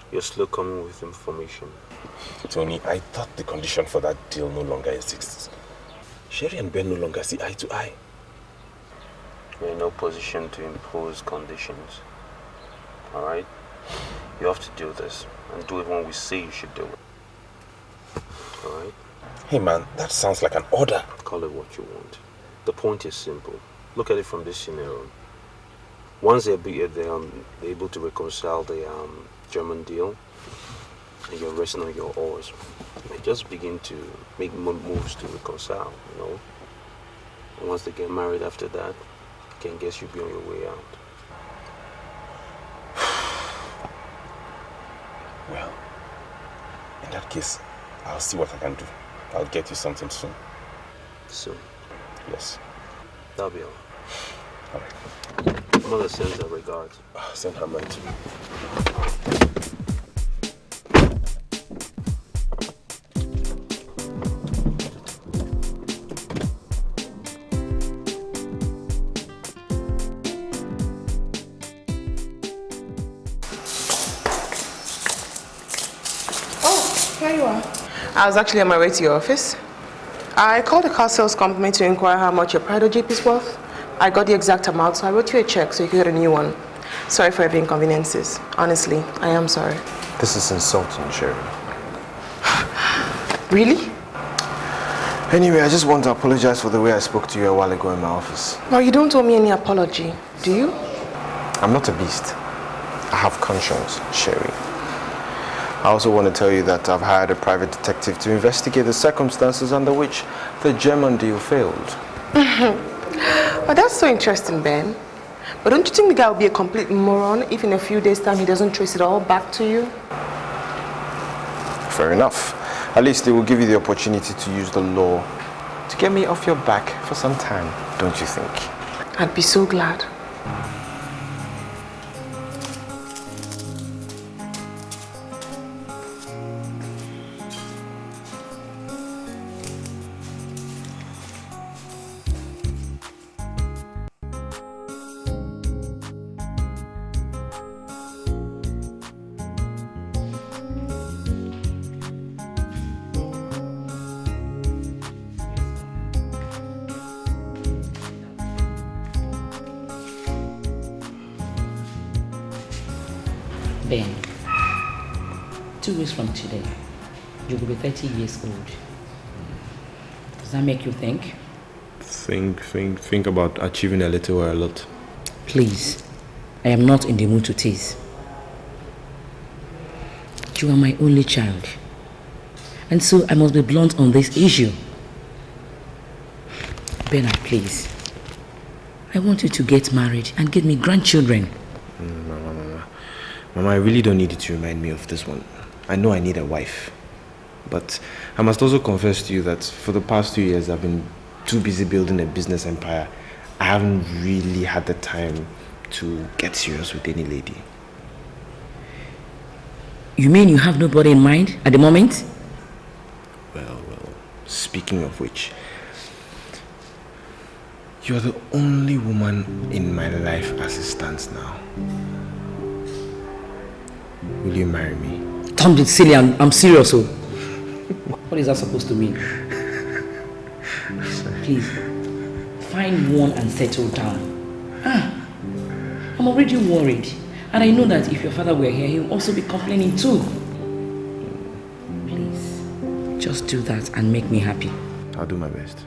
You're slow coming with information. Tony, I thought the condition for that deal no longer exists. Sherry and Ben no longer see eye to eye. We're in no position to impose conditions. Alright? You have to do this, and do it when we say you should do it. Alright? Hey man, that sounds like an order. Call it what you want. The point is simple. Look at it from this scenario. Once they're able to reconcile the German deal, and you're resting on your oars, they just begin to make moves to reconcile, you know. And once they get married after that, I can guess you'll be on your way out. Well, in that case, I'll see what I can do. I'll get you something soon. Soon? Yes. That'll be all. All right. Mother sends her regards. Send her mine too. Here you are. I was actually on my way to your office. I called the car sales company to inquire how much your Prado Jeep is worth. I got the exact amount, so I wrote you a check so you could get a new one. Sorry for every inconveniences. Honestly, I am sorry. This is insulting, Sherry. Really? Anyway, I just want to apologize for the way I spoke to you a while ago in my office. Well, you don't owe me any apology, do you? I'm not a beast. I have conscience, Sherry. I also want to tell you that I've hired a private detective to investigate the circumstances under which the German deal failed. Well, that's so interesting, Ben. But don't you think the guy will be a complete moron if in a few days' time he doesn't trace it all back to you? Fair enough. At least it will give you the opportunity to use the law to get me off your back for some time, don't you think? I'd be so glad. Ben, 2 weeks from today, you will be 30 years old. Does that make you think? Think about achieving a little or a lot. Please, I am not in the mood to tease. You are my only child. And so I must be blunt on this issue. Bernard, please. I want you to get married and give me grandchildren. Mama, I really don't need you to remind me of this one. I know I need a wife. But I must also confess to you that for the past 2 years, I've been too busy building a business empire. I haven't really had the time to get serious with any lady. You mean you have nobody in mind at the moment? Speaking of which, you're the only woman in my life as it stands now. Will you marry me? Don't be silly, I'm serious. Oh. What is that supposed to mean? Please, find one and settle down. I'm already worried. And I know that if your father were here, he would also be complaining too. Please, just do that and make me happy. I'll do my best.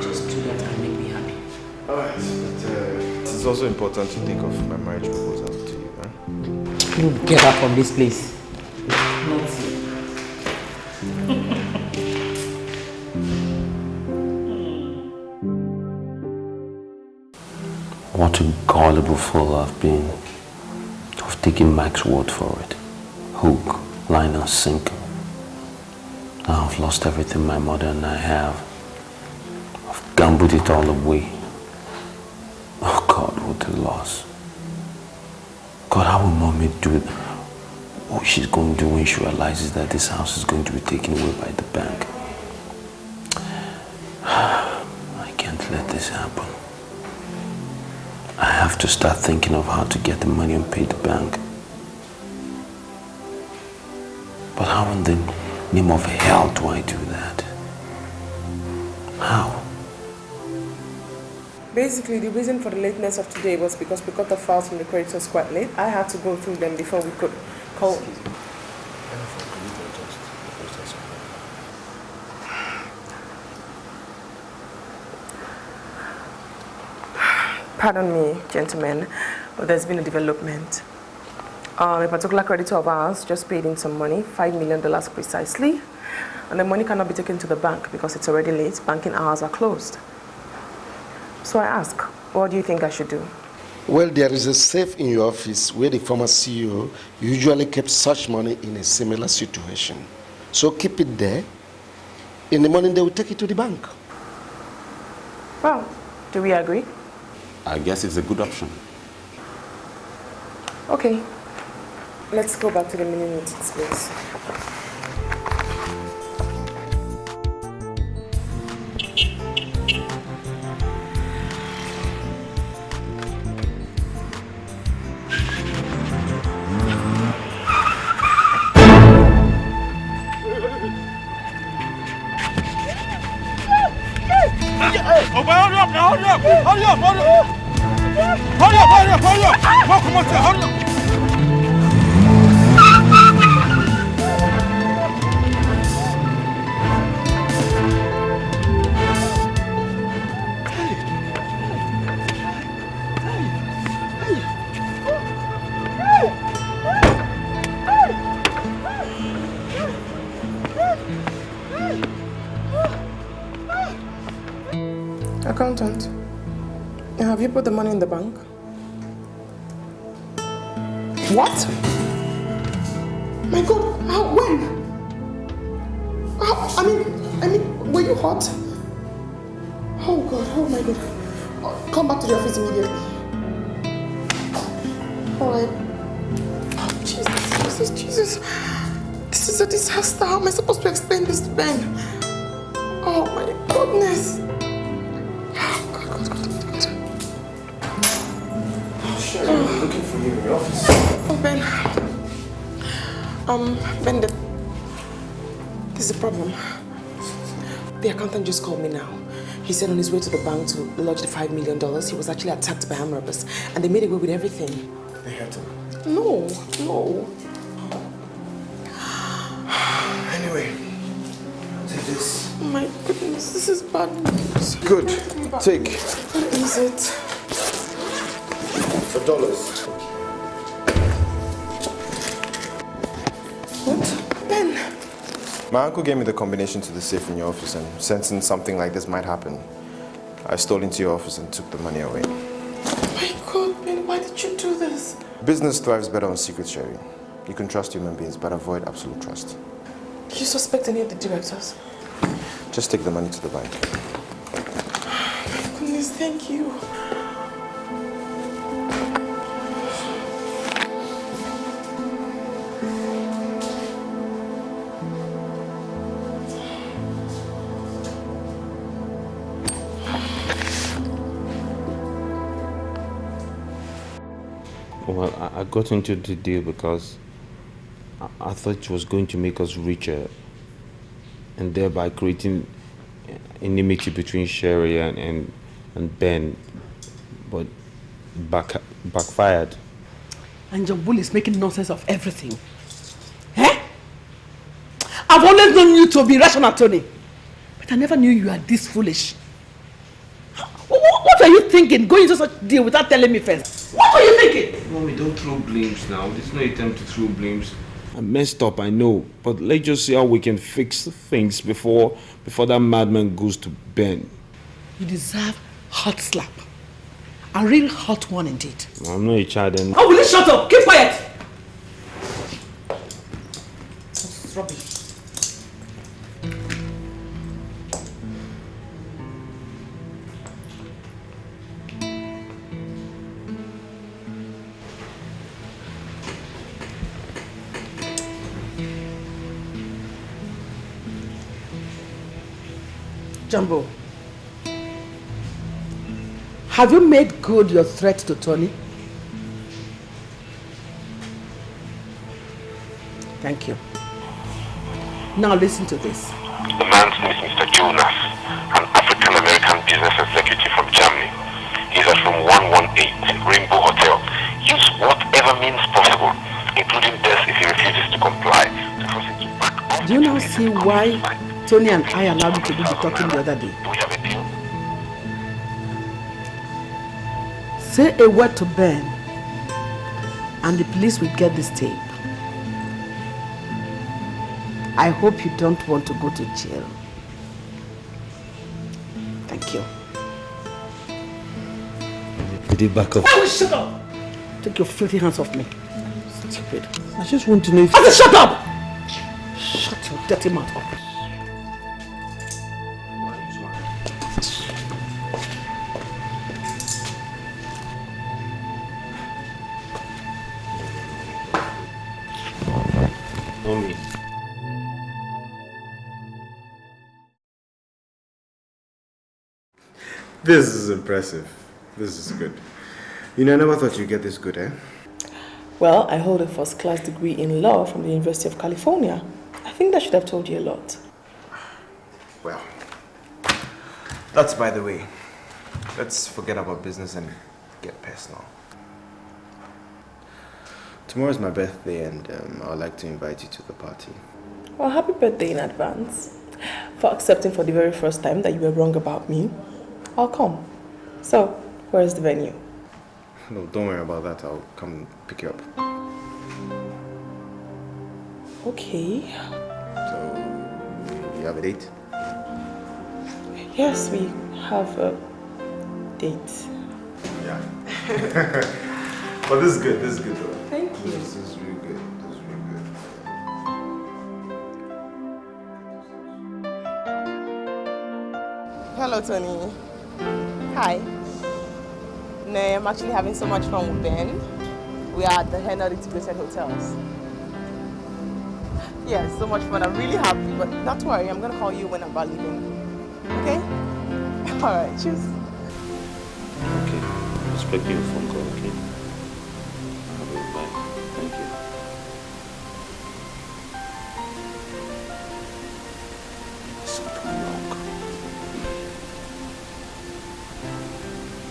Just do that and make me happy. Alright, but it's also important to think of my marriage proposal to you, huh? You get up from this place. What a gullible fool I've been. I've taken Mike's word for it. Hook, line and sinker. Now I've lost everything my mother and I have. I've gambled it all away. Oh God, what a loss. God, how will mommy do it? What she's going to do when she realizes that this house is going to be taken away by the bank. I can't let this happen. I have to start thinking of how to get the money and pay the bank. But how in the name of hell do I do that? How? Basically, the reason for the lateness of today was because we got the files from the creditors quite late. I had to go through them before we could call. Pardon me, gentlemen, but there's been a development. A particular creditor of ours just paid in some money, $5 million precisely, and the money cannot be taken to the bank because it's already late. Banking hours are closed. So I ask, what do you think I should do? Well, there is a safe in your office where the former CEO usually kept such money in a similar situation. So keep it there. In the morning, they will take it to the bank. Well, do we agree? I guess it's a good option. Okay. Let's go back to the mini meetings, please. Oh, but hurry up now, hurry up! Hurry up, hurry up! Hurry up, hurry up, hurry up! Come on, hurry up! Accountant, have you put the money in the bank? What? My God, how, when? How, I mean, were you hot? Oh God, oh my God. Oh, come back to the office immediately. All right. Oh, Jesus. This is a disaster. How am I supposed to explain this to Ben? Oh my goodness. I'm looking for you in the office. Oh, Ben. Ben, there's a problem. The accountant just called me now. He said on his way to the bank to lodge the $5 million, he was actually attacked by armed robbers, and they made away with everything. They hurt him? No. Anyway, take this. Oh my goodness, this is bad news. Good. Take. What is it? For dollars. What? Ben! My uncle gave me the combination to the safe in your office, and sensing something like this might happen, I stole into your office and took the money away. My God, Ben, why did you do this? Business thrives better on secret sharing. You can trust human beings, but avoid absolute trust. Do you suspect any of the directors? Just take the money to the bank. My goodness, thank you. Well, I got into the deal because I thought it was going to make us richer and thereby creating enmity between Sherry and Ben, but backfired. And your bull is making nonsense of everything. Eh? I've always known you to be rational, Tony. But I never knew you are this foolish. What are you thinking, going into such a deal without telling me first? What are you thinking? Mommy, don't throw blames now. There's no time to throw blames. I messed up, I know. But let's just see how we can fix things before that madman goes to Ben. You deserve hot slap. A real hot one indeed. I'm not a child and... Oh, will you shut up? Keep quiet! That's rubbish. Jumbo, have you made good your threat to Tony? Thank you. Now listen to this. The man's name is Mr. Jonas, an African-American business executive from Germany. He's at room 118, Rainbow Hotel. Use whatever means possible, including death if he refuses to comply, to force him to back off. Do you now see why Tony and I allowed you to do the talking the other day? Do we have a deal? Say a word to Ben, and the police will get this tape. I hope you don't want to go to jail. Thank you. Did he back up? Oh, shut up! Take your filthy hands off me. Stupid. I just want to know if... I said shut up! Shut your dirty mouth up. Mommy. This is impressive. This is good. You know, I never thought you'd get this good, eh? Well, I hold a first-class degree in law from the University of California. I think that should have told you a lot. Well, that's by the way. Let's forget about business and get personal. Tomorrow's my birthday and I'd like to invite you to the party. Well, happy birthday in advance. For accepting for the very first time that you were wrong about me. I'll come. So, where is the venue? No, don't worry about that. I'll come pick you up. Okay. So, you have a date? Yes, we have a date. Yeah. But this is good. This is good though. Thank you. This is really good. This is really good. Hello, Tony. Hi. No, I'm actually having so much fun with Ben. We are at the Henry Integrated Hotels. Yes, so much fun. I'm really happy, but not to worry. I'm going to call you when I'm about leaving. Okay? All right, cheers. Okay. Expect your phone call, okay? Bye. Thank you. Something wrong.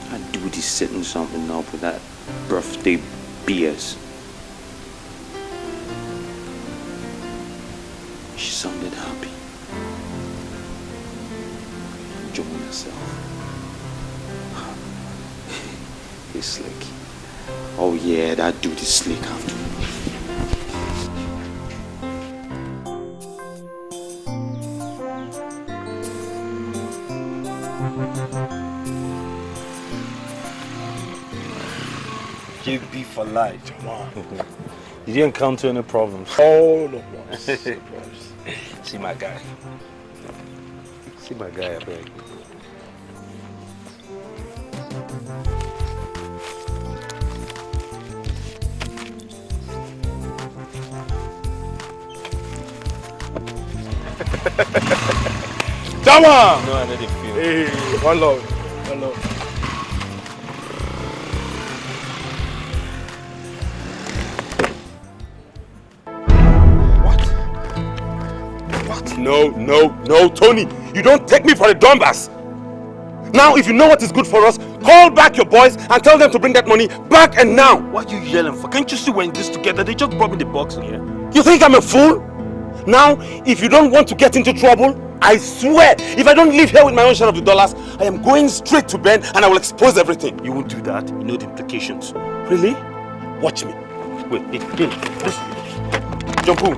That dude is setting something up with that birthday BS. She sounded happy. Enjoying herself. He's slick. Oh yeah, that dude is slick after all. JB for life, come on. You didn't encounter any problems? Oh, no problems. No problems. See my guy. See my guy, I beg. Come on! No, I didn't feel. Hey, one love. One love. No, Tony. You don't take me for a dumbass. Now, if you know what is good for us, call back your boys and tell them to bring that money back and now. What are you yelling for? Can't you see we're in this together? They just brought me the box here. You think I'm a fool? Now, if you don't want to get into trouble, I swear, if I don't leave here with my own share of the dollars, I am going straight to Ben and I will expose everything. You won't do that. You know the implications. Really? Watch me. Wait, this. Jumbo.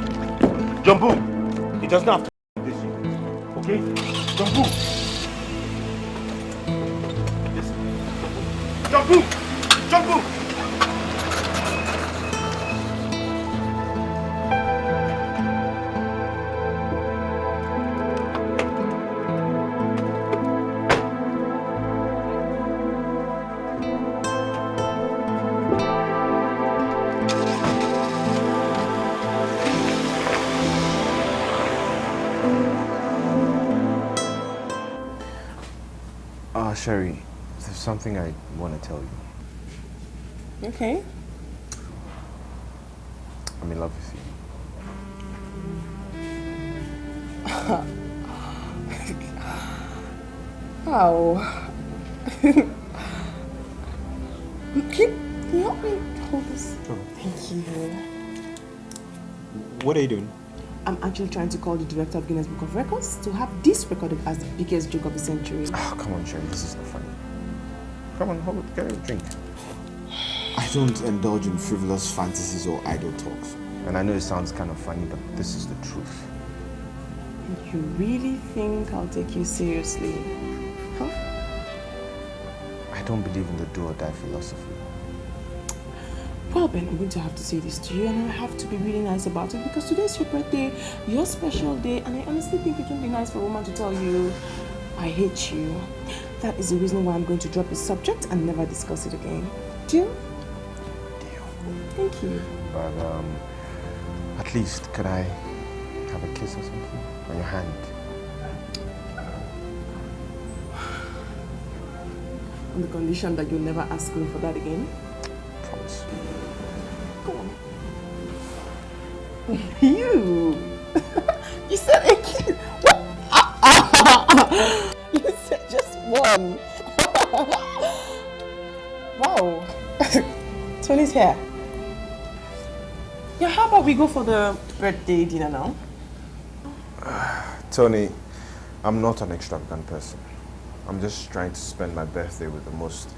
He doesn't have to this. Okay? Jumbo. Jumbo. Sherry, there's something I want to tell you. Okay. I'm in love with you. Wow. Can you help me hold this? Sure. Thank you. What are you doing? I'm actually trying to call the director of Guinness Book of Records to have this recorded as the biggest joke of the century. Oh, come on, Sherry, this is not funny. Come on, get a drink. I don't indulge in frivolous fantasies or idle talks. And I know it sounds kind of funny, but this is the truth. You really think I'll take you seriously? Huh? I don't believe in the do or die philosophy. Well, Ben, I'm going to have to say this to you, and I have to be really nice about it because today's your birthday, your special day, and I honestly think it would be nice for a woman to tell you, I hate you. That is the reason why I'm going to drop the subject and never discuss it again. Deal? Deal. Thank you. But, at least, could I have a kiss or something on your hand? On the condition that you'll never ask me for that again? Promise. Go on. You! You said a kiss! What? You said just one. Wow. Tony's here. Yeah, how about we go for the birthday dinner now? Tony, I'm not an extravagant person. I'm just trying to spend my birthday with the most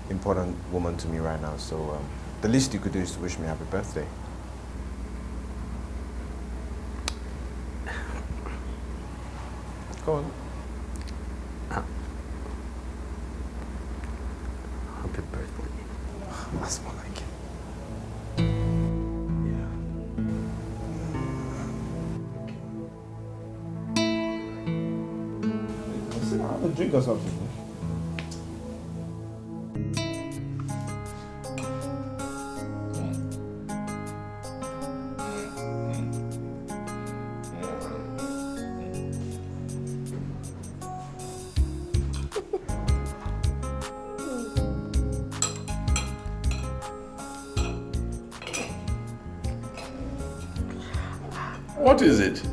important woman to me right now, so the least you could do is to wish me happy birthday. Go on. Happy birthday. That's more like it. Have a drink or something. What is it?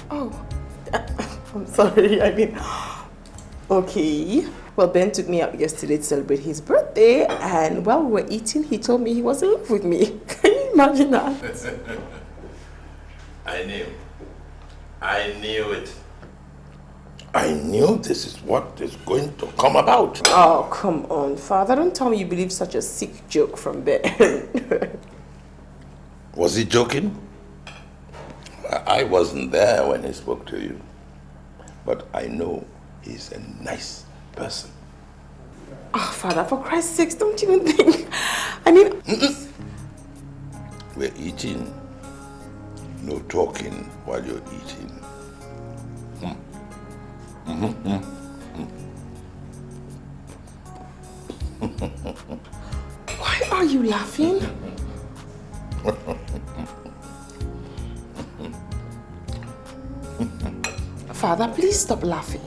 Oh, I'm sorry, I mean, okay. Well, Ben took me out yesterday to celebrate his birthday, and while we were eating, he told me he was in love with me. Can you imagine that? I knew it. I knew this is what is going to come about. Oh, come on, Father. Don't tell me you believe such a sick joke from Ben. Was he joking? I wasn't there when he spoke to you. But I know he's a nice person. Oh, Father, for Christ's sakes, don't even think. I mean... We're eating. No talking while you're eating. Why are you laughing? Father, please stop laughing.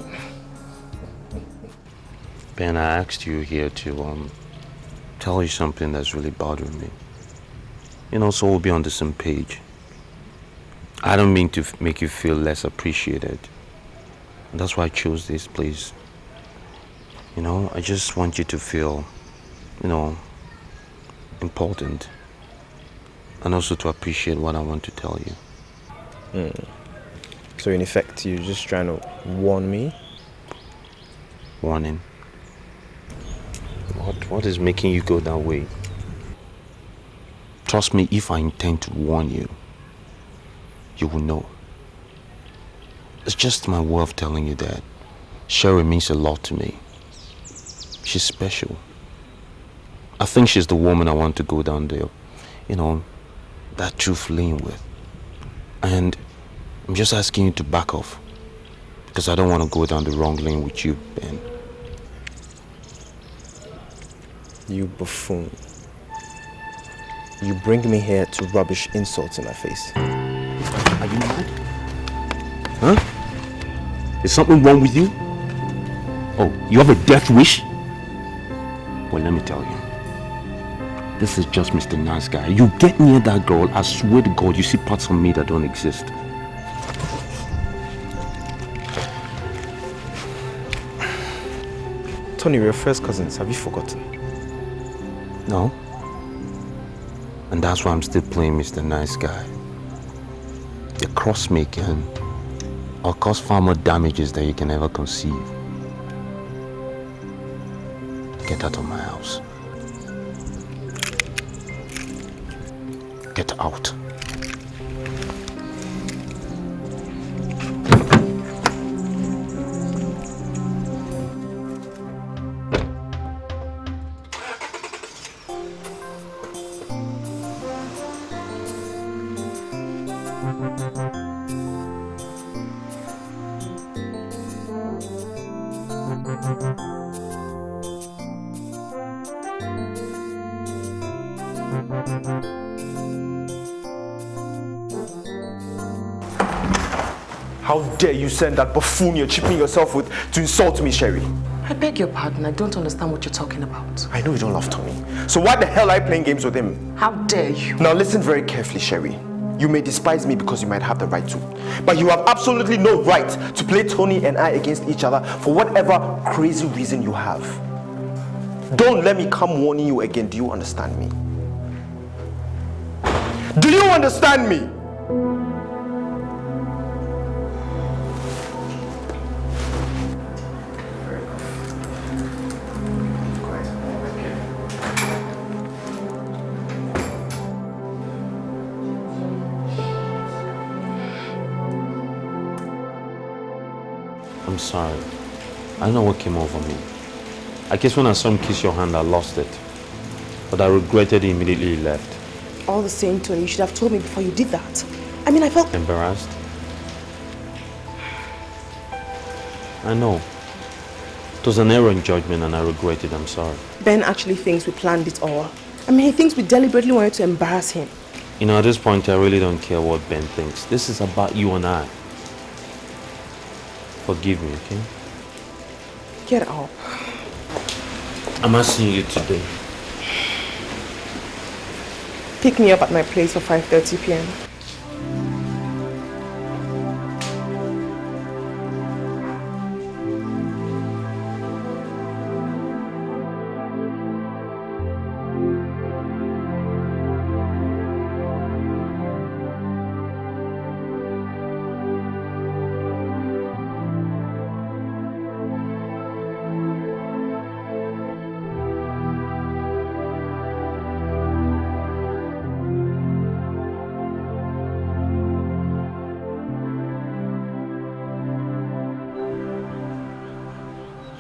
Ben, I asked you here to tell you something that's really bothering me. So we'll be on the same page. I don't mean to make you feel less appreciated. That's why I chose this place. You know, I just want you to feel, you know, important. And also to appreciate what I want to tell you. So in effect, you're just trying to warn me? Warning? What is making you go that way? Trust me, if I intend to warn you, you will know. It's just my way of telling you that Sherry means a lot to me. She's special. I think she's the woman I want to go down there, you know, that truth lane with. And I'm just asking you to back off, because I don't want to go down the wrong lane with you, Ben. You buffoon. You bring me here to rubbish insults in my face. Are you mad? Huh? Is something wrong with you? Oh, you have a death wish? Well, let me tell you. This is just Mr. Nice Guy. You get near that girl, I swear to God, you see parts of me that don't exist. Tony, we're first cousins. Have you forgotten? No. And that's why I'm still playing Mr. Nice Guy. The cross-making will cause far more damages than you can ever conceive. Get out of my house. Get out. How dare you send that buffoon you're chipping yourself with to insult me, Sherry? I beg your pardon, I don't understand what you're talking about. I know you don't love Tony. So why the hell are you playing games with him? How dare you? Now listen very carefully, Sherry. You may despise me because you might have the right to. But you have absolutely no right to play Tony and I against each other for whatever crazy reason you have. Don't let me come warning you again. Do you understand me? Do you understand me? I'm sorry. I don't know what came over me. I guess when I saw him kiss your hand, I lost it. But I regretted it immediately he left. All the same, Tony, you should have told me before you did that. I mean, I felt Embarrassed? I know. It was an error in judgment and I regret it. I'm sorry. Ben actually thinks we planned it all. I mean, he thinks we deliberately wanted to embarrass him. You know, at this point, I really don't care what Ben thinks. This is about you and I. Forgive me, okay? Get up. I'm asking you today. Pick me up at my place for 5:30 p.m.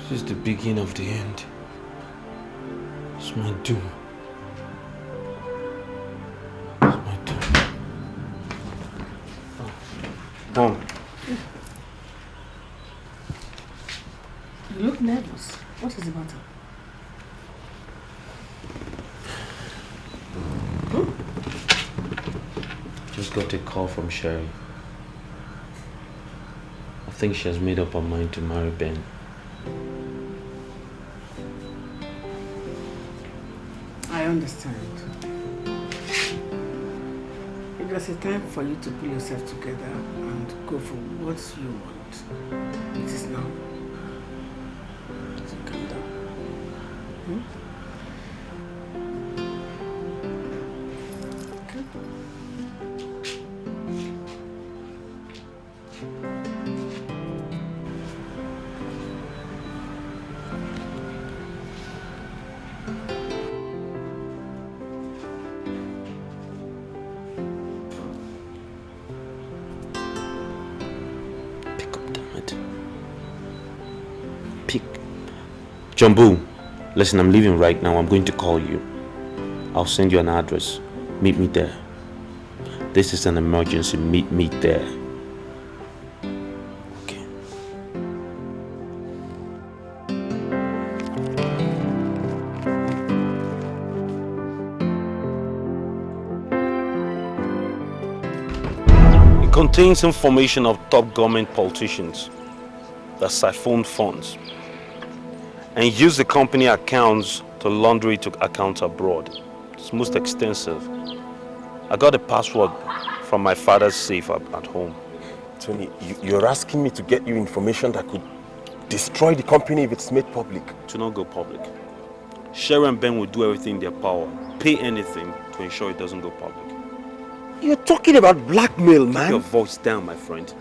This is the beginning of the end. It's my doom. It's my doom. Mom. You look nervous. What is the matter? Just got a call from Sherry. I think she has made up her mind to marry Ben. I understand. If There's a time for you to pull yourself together and go for what you want. It is now. So calm down. Okay. Jumbo, listen, I'm leaving right now. I'm going to call you. I'll send you an address. Meet me there. This is an emergency. Meet me there. Okay. It contains information of top government politicians that siphoned funds and use the company accounts to launder it to accounts abroad. It's most extensive. I got a password from my father's safe at home. Tony, you're asking me to get you information that could destroy the company if it's made public? To not go public. Sherry and Ben will do everything in their power, pay anything to ensure it doesn't go public. You're talking about blackmail, man. Keep your voice down, my friend.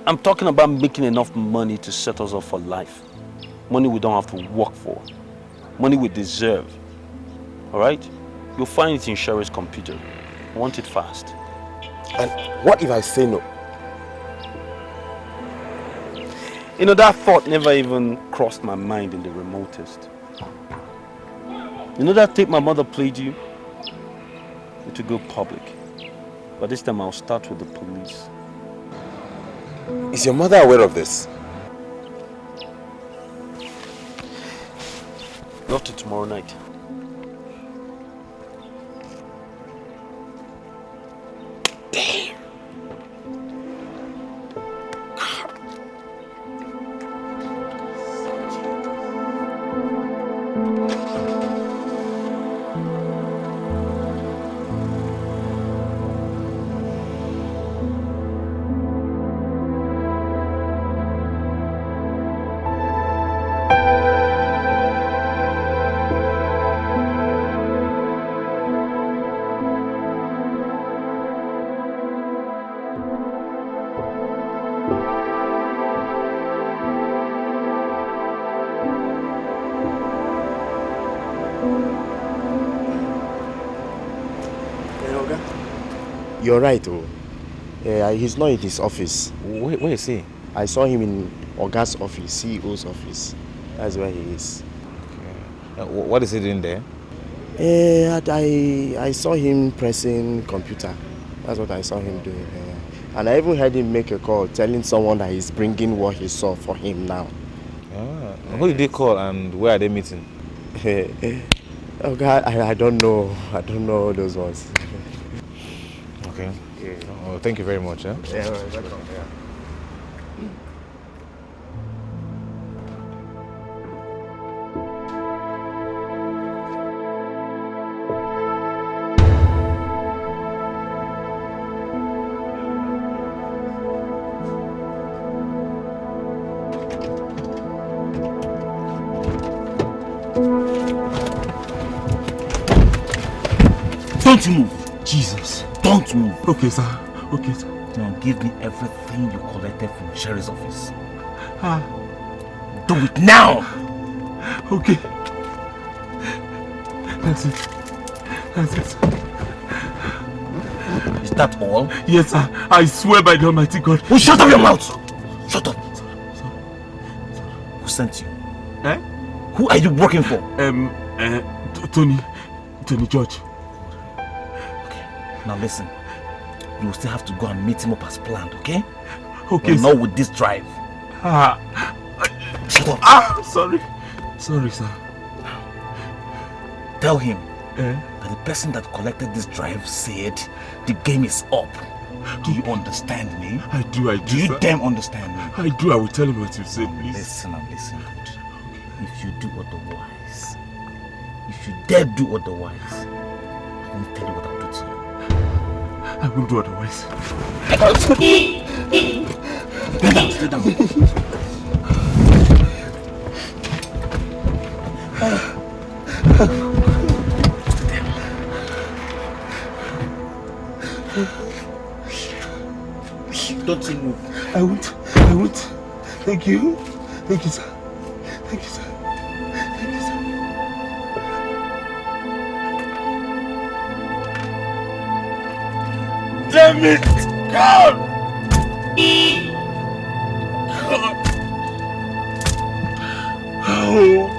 I'm talking about making enough money to set us up for life. Money we don't have to work for. Money we deserve. Alright? You'll find it in Sherry's computer. I want it fast. And what if I say no? You know, that thought never even crossed my mind in the remotest. You know that tape my mother played you? It will go public. But this time I'll start with the police. Is your mother aware of this? Not till tomorrow night. Damn. You're right, oh. He's not in his office. Where is he? I saw him in Oga's office, CEO's office. That's where he is. Okay. What is he doing there? I saw him pressing computer. That's what I saw him doing. And I even heard him make a call telling someone that he's bringing what he saw for him now. Who did he call and where are they meeting? Oh God, I don't know. I don't know those ones. Okay. Yeah. Oh, thank you very much. Eh? Yeah, welcome. Yeah. Don't move! Jesus! Don't move! Okay, sir. Okay, sir. Now give me everything you collected from Sherry's office. Ah. Do it now! Okay. That's it. That's it. Is that all? Yes, sir. I swear by the Almighty God. Oh, shut up your mouth! Shut up! Who sent you? Eh? Who are you working for? Tony George. Now listen, you will still have to go and meet him up as planned, okay? Okay, not with this drive. Shut up. Sorry. Sorry, sir. Tell him that the person that collected this drive said the game is up. Do you understand me? I do, Do you sir. damn understand me? I do, I will tell him what you said, please. Listen and listen good. If you do otherwise, if you dare do otherwise, I won't tell you what I'll do to you. I won't do otherwise. Sit down. Don't you move. I won't. Thank you. Thank you, sir. Thank you, sir. Thank you, sir. Damn it! God! Oh.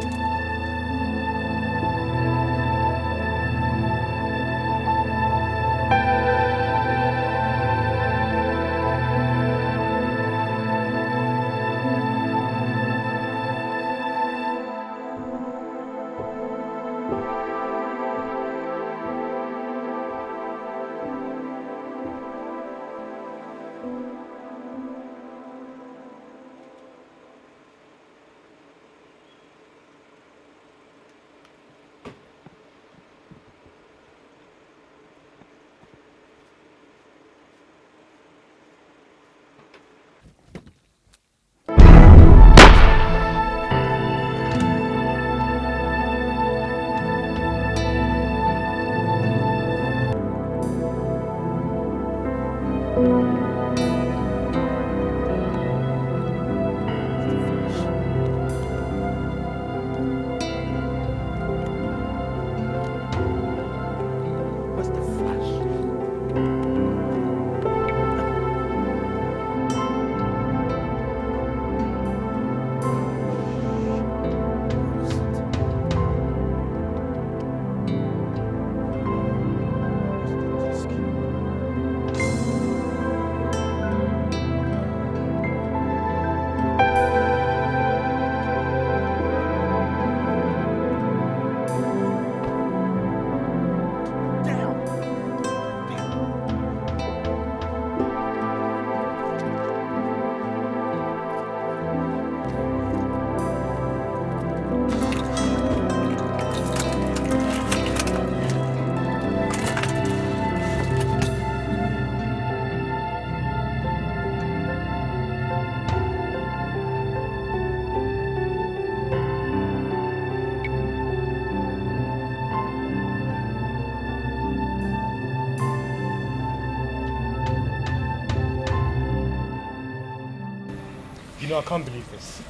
You know, I can't believe this.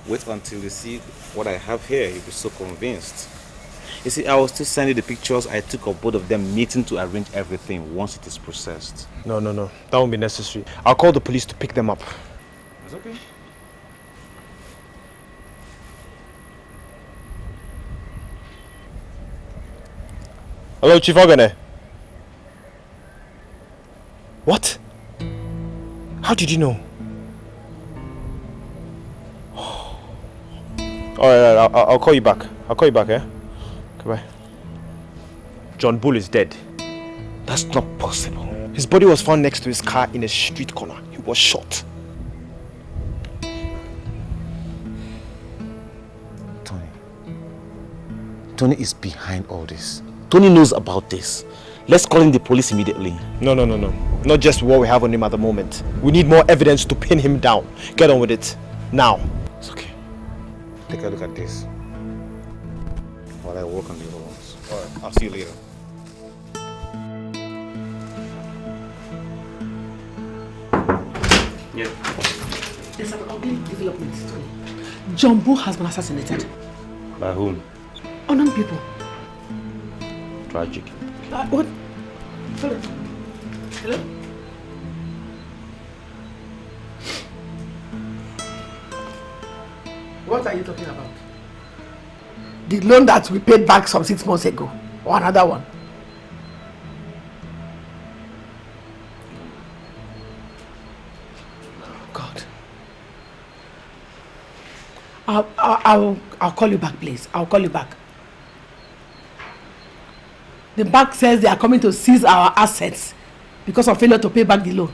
Wait until you see what I have here. You'll be so convinced. You see, I will still send you the pictures I took of both of them meeting to arrange everything once it is processed. No. That won't be necessary. I'll call the police to pick them up. It's okay. Hello, Chief Ogane. What? How did you know? Alright, I'll call you back. Eh? Goodbye. John Bull is dead. That's not possible. His body was found next to his car in a street corner. He was shot. Tony is behind all this. Tony knows about this. Let's call in the police immediately. No. Not just what we have on him at the moment. We need more evidence to pin him down. Get on with it. Now. It's okay. Take a look at this while I work on the other ones. Alright, I'll see you later. Yeah. There's an ugly development story. John Bull has been assassinated. By whom? Unknown people. Tragic. What? Hello? Hello? What are you talking about? The loan that we paid back some 6 months ago, or another one? God. I'll call you back, please. I'll call you back. The bank says they are coming to seize our assets because of failure to pay back the loan.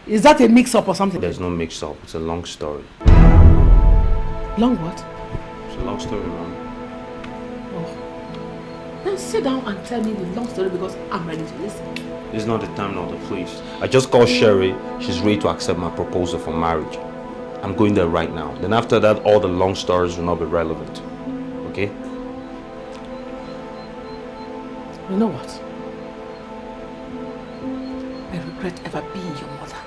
Is that a mix-up or something? There's no mix-up. It's a long story. Long what? It's a long story, man. Oh. Then Just sit down and tell me the long story because I'm ready to listen. This is not the time nor the place. I just called Sherry. She's ready to accept my proposal for marriage. I'm going there right now. Then after that, all the long stories will not be relevant. Okay? You know what? I regret ever being your mother.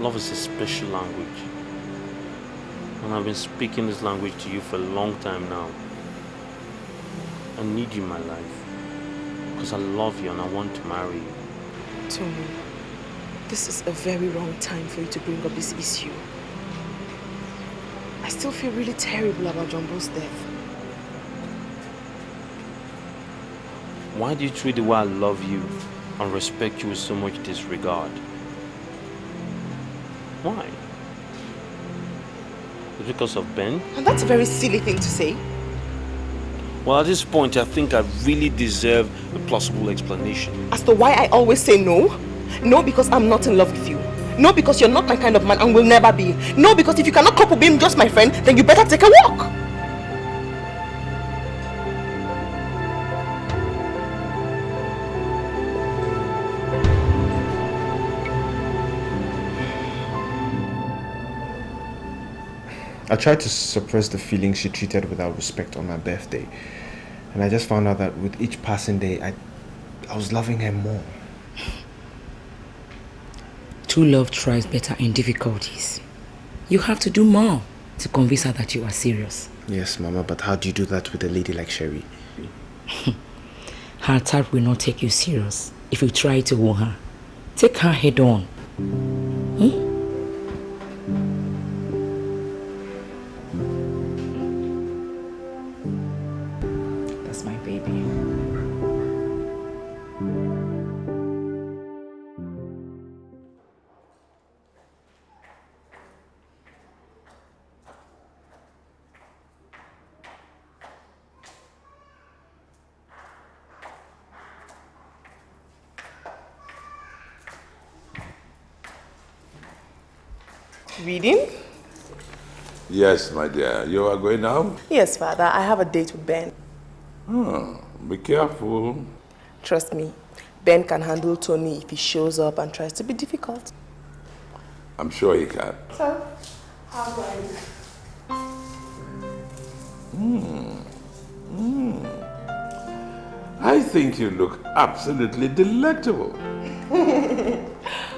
Love is a special language. And I've been speaking this language to you for a long time now. I need you in my life. Because I love you and I want to marry you. Tony, this is a very wrong time for you to bring up this issue. I still feel really terrible about Jumbo's death. Why do you treat the way I love you and respect you with so much disregard? Why? Is it because of Ben? And that's a very silly thing to say. Well, at this point, I think I really deserve a plausible explanation. As to why I always say no? No, because I'm not in love with you. No, because you're not my kind of man and will never be. No, because if you cannot cope with being just my friend, then you better take a walk. I tried to suppress the feelings she treated without respect on my birthday. And I just found out that with each passing day, I was loving her more. True love tries better in difficulties. You have to do more to convince her that you are serious. Yes, Mama, but how do you do that with a lady like Sherry? Her type will not take you serious if you try to woo her. Take her head on. That's my baby. Reading? Yes, my dear. You are going now? Yes, Father. I have a date with Ben. Be careful. Trust me, Ben can handle Tony if he shows up and tries to be difficult. I'm sure he can. So, how do I think you look absolutely delectable.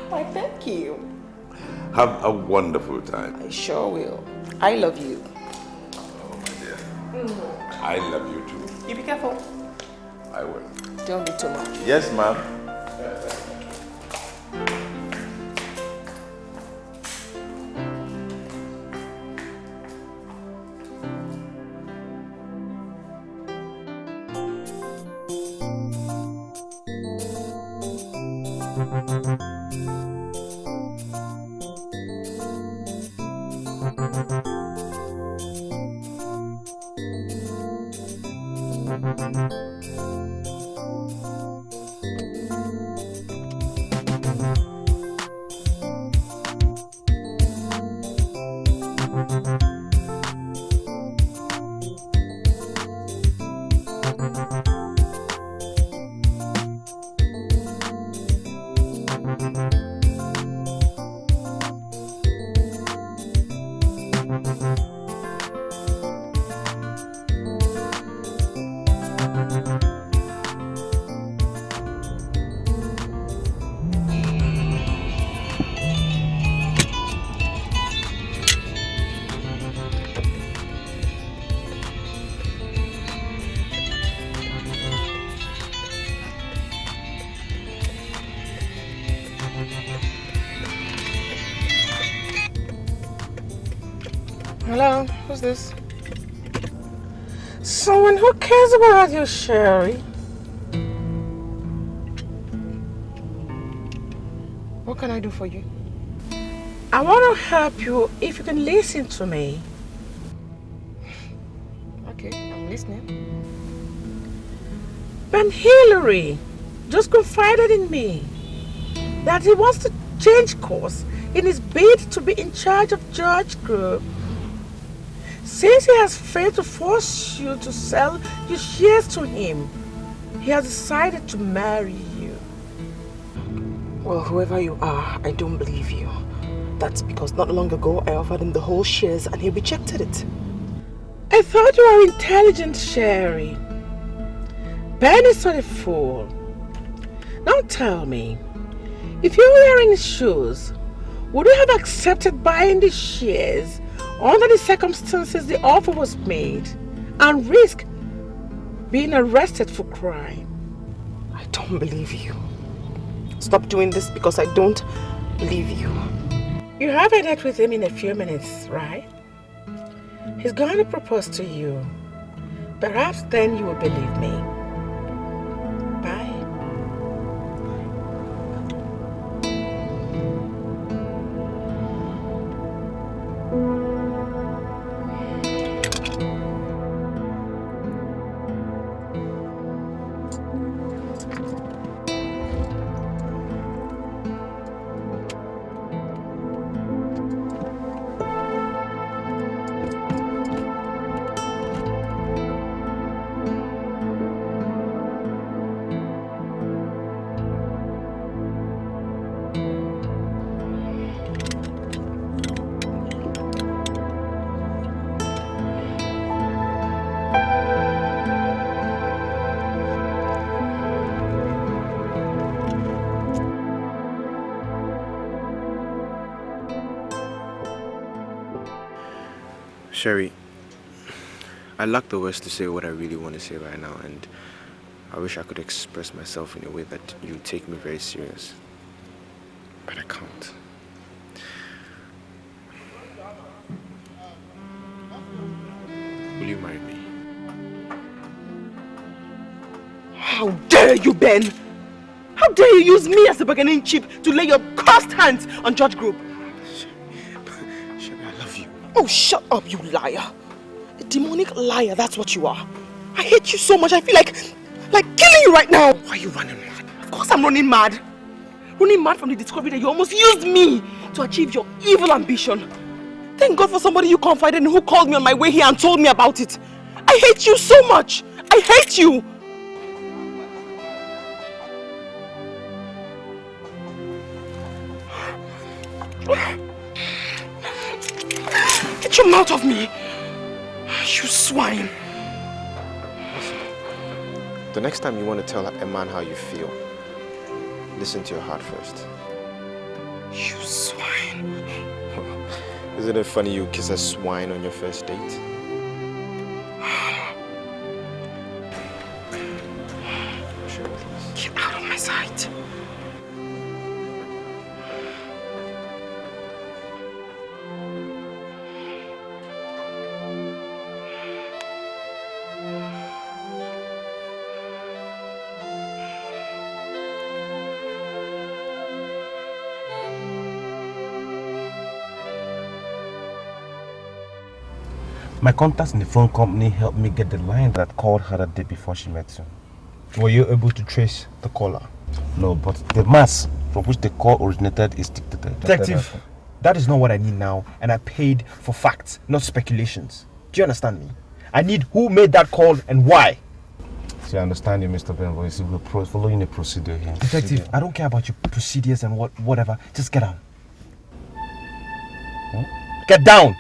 Why, thank you. Have a wonderful time. I sure will. I love you. Oh, my dear. I love you too. You be careful. I will. Don't be too much. Yes, ma'am. Hello, who's this? Someone who cares about you, Sherry. can I do for you? I want to help you if you can listen to me. Okay, I'm listening. Ben Hillary just confided in me that he wants to change course in his bid to be in charge of George Group. Since he has failed to force you to sell your shares to him, he has decided to marry you. Well, whoever you are, I don't believe you. That's because not long ago I offered him the whole shares and he rejected it. I thought you were intelligent, Sherry. Ben is not a fool. Now tell me, if you were in his shoes, would you have accepted buying the shares under the circumstances the offer was made and risk being arrested for crime? I don't believe you. Stop doing this because I don't believe you. You have a date with him in a few minutes, right? He's going to propose to you. Perhaps then you will believe me. Bye. Sherry, I lack the words to say what I really want to say right now, and I wish I could express myself in a way that you take me very serious. But I can't. Will you marry me? How dare you, Ben? How dare you use me as a bargaining chip to lay your cursed hands on George Group? Sherry, I love you. Oh, shut up, you liar. A demonic liar, that's what you are. I hate you so much, I feel like killing you right now. Why are you running mad? Of course I'm running mad. Running mad from the discovery that you almost used me to achieve your evil ambition. Thank God for somebody you confided in who called me on my way here and told me about it. I hate you so much. I hate you. Get your mouth off me. You swine. The next time you want to tell a man how you feel, listen to your heart first. You swine. Isn't it funny you kiss a swine on your first date? Sure, please. Get out of my sight. My contacts in the phone company helped me get the line that called her that day before she met you. Were you able to trace the caller? No, but the mass from which the call originated is dictated. Detective, that is not what I need now, and I paid for facts, not speculations. Do you understand me? I need who made that call and why. See, I understand you, Mr. Ben, but we're following a procedure here. Detective, I don't care about your procedures and whatever. Just get down. Huh? Get down!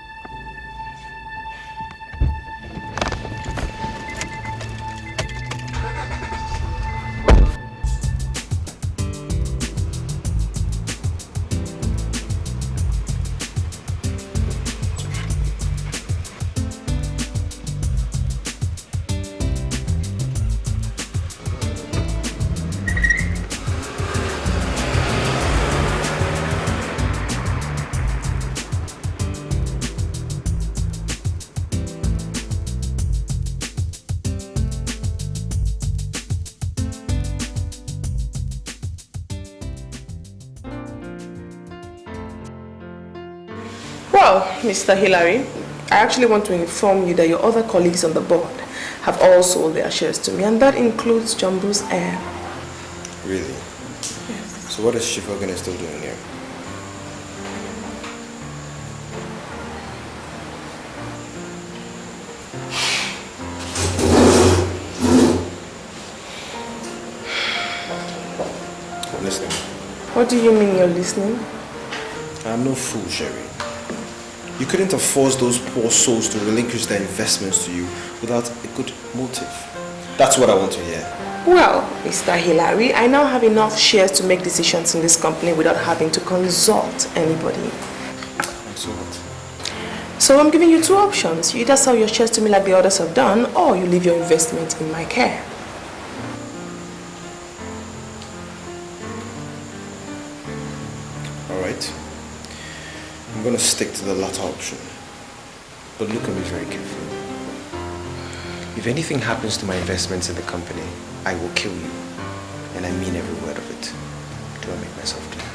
Well, Mr. Hillary, I actually want to inform you that your other colleagues on the board have all sold their shares to me, and that includes Jumbo's heir. Really? Yes. So what is Chief Ogene still doing here? I'm listening. What do you mean you're listening? I'm no fool, Sherry. You couldn't have forced those poor souls to relinquish their investments to you without a good motive. That's what I want to hear. Well, Mr. Hillary, I now have enough shares to make decisions in this company without having to consult anybody. And so what? So I'm giving you two options. You either sell your shares to me like the others have done, or you leave your investment in my care. Alright. I'm going to stick to the latter option. But look at me very carefully. If anything happens to my investments in the company, I will kill you. And I mean every word of it. Do I make myself clear?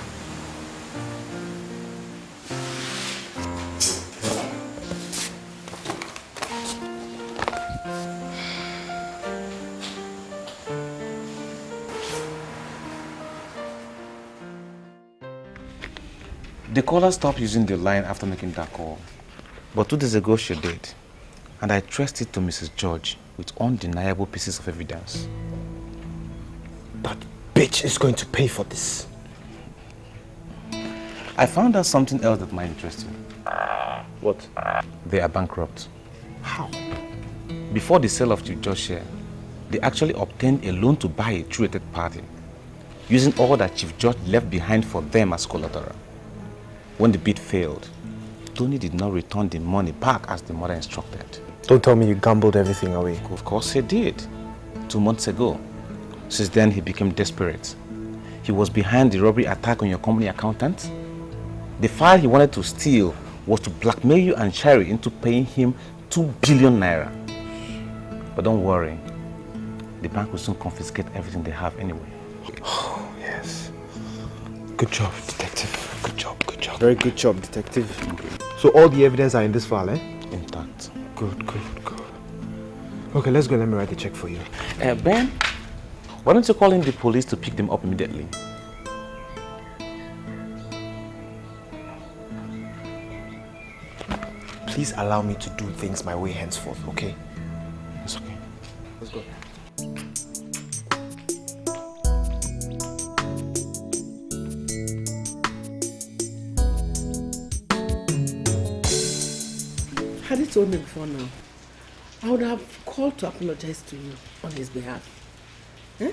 The caller stopped using the line after making that call. But 2 days ago she did. And I traced it to Mrs. George with undeniable pieces of evidence. That bitch is going to pay for this. I found out something else that might interest you. What? They are bankrupt. How? Before the sale of Chief George's share, they actually obtained a loan to buy a true-rated party, using all that Chief George left behind for them as collateral. When the bid failed, Tony did not return the money back as the mother instructed. Don't tell me you gambled everything away. Of course he did. 2 months ago. Since then he became desperate. He was behind the robbery attack on your company accountant. The file he wanted to steal was to blackmail you and Sherry into paying him 2 billion naira. But don't worry, the bank will soon confiscate everything they have anyway. Oh, yes. Good job, detective. Good job, good job. Very good job, detective. So all the evidence are in this file, eh? Intact. Good. Okay, let's go. Let me write the check for you. Ben, why don't you call in the police to pick them up immediately? Please allow me to do things my way henceforth, okay? It's okay. Let's go. Had he told me before now, I would have called to apologize to you on his behalf. Eh?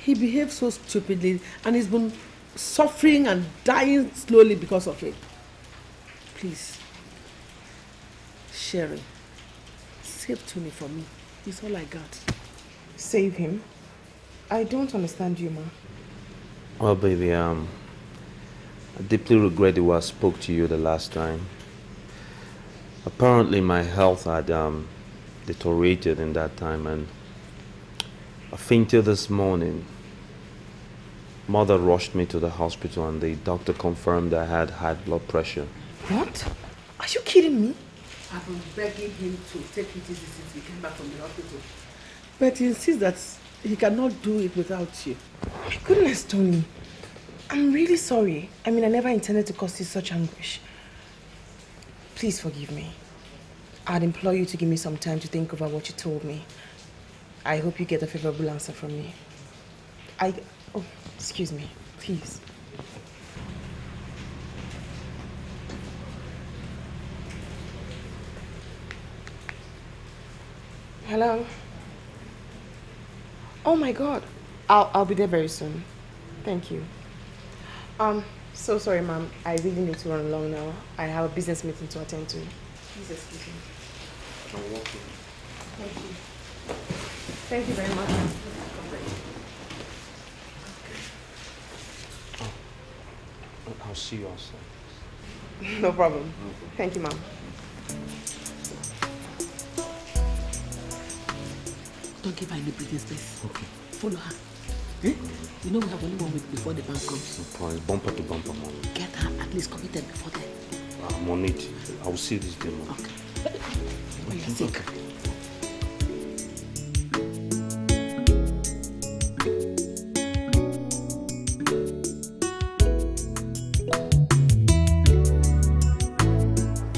He behaved so stupidly and he's been suffering and dying slowly because of it. Please, Sherry, save Tony for me. He's all I got. Save him? I don't understand you, ma. Well, baby, I deeply regret the way I spoke to you the last time. Apparently my health had deteriorated in that time, and I fainted this morning. Mother rushed me to the hospital and the doctor confirmed I had high blood pressure. What? Are you kidding me? I've been begging him to take it easy since we came back from the hospital. But he insists that he cannot do it without you. My goodness, Tony. I'm really sorry. I mean, I never intended to cause you such anguish. Please forgive me. I'd implore you to give me some time to think over what you told me. I hope you get a favorable answer from me. Oh, excuse me, please. Hello? Oh my God. I'll be there very soon. Thank you. So sorry, ma'am. I really need to run along now. I have a business meeting to attend to. Please excuse me. You're welcome. Thank you. Thank you very much. I'll see you outside. No problem. Okay. Thank you, ma'am. Don't give her any breathing space. Okay. Follow her. Eh? You know we have only 1 week before the bank comes. No problem. Bumper to bumper, mom. Get her at least committed before then. I'm on it. I will see this demon. Okay. For your sake.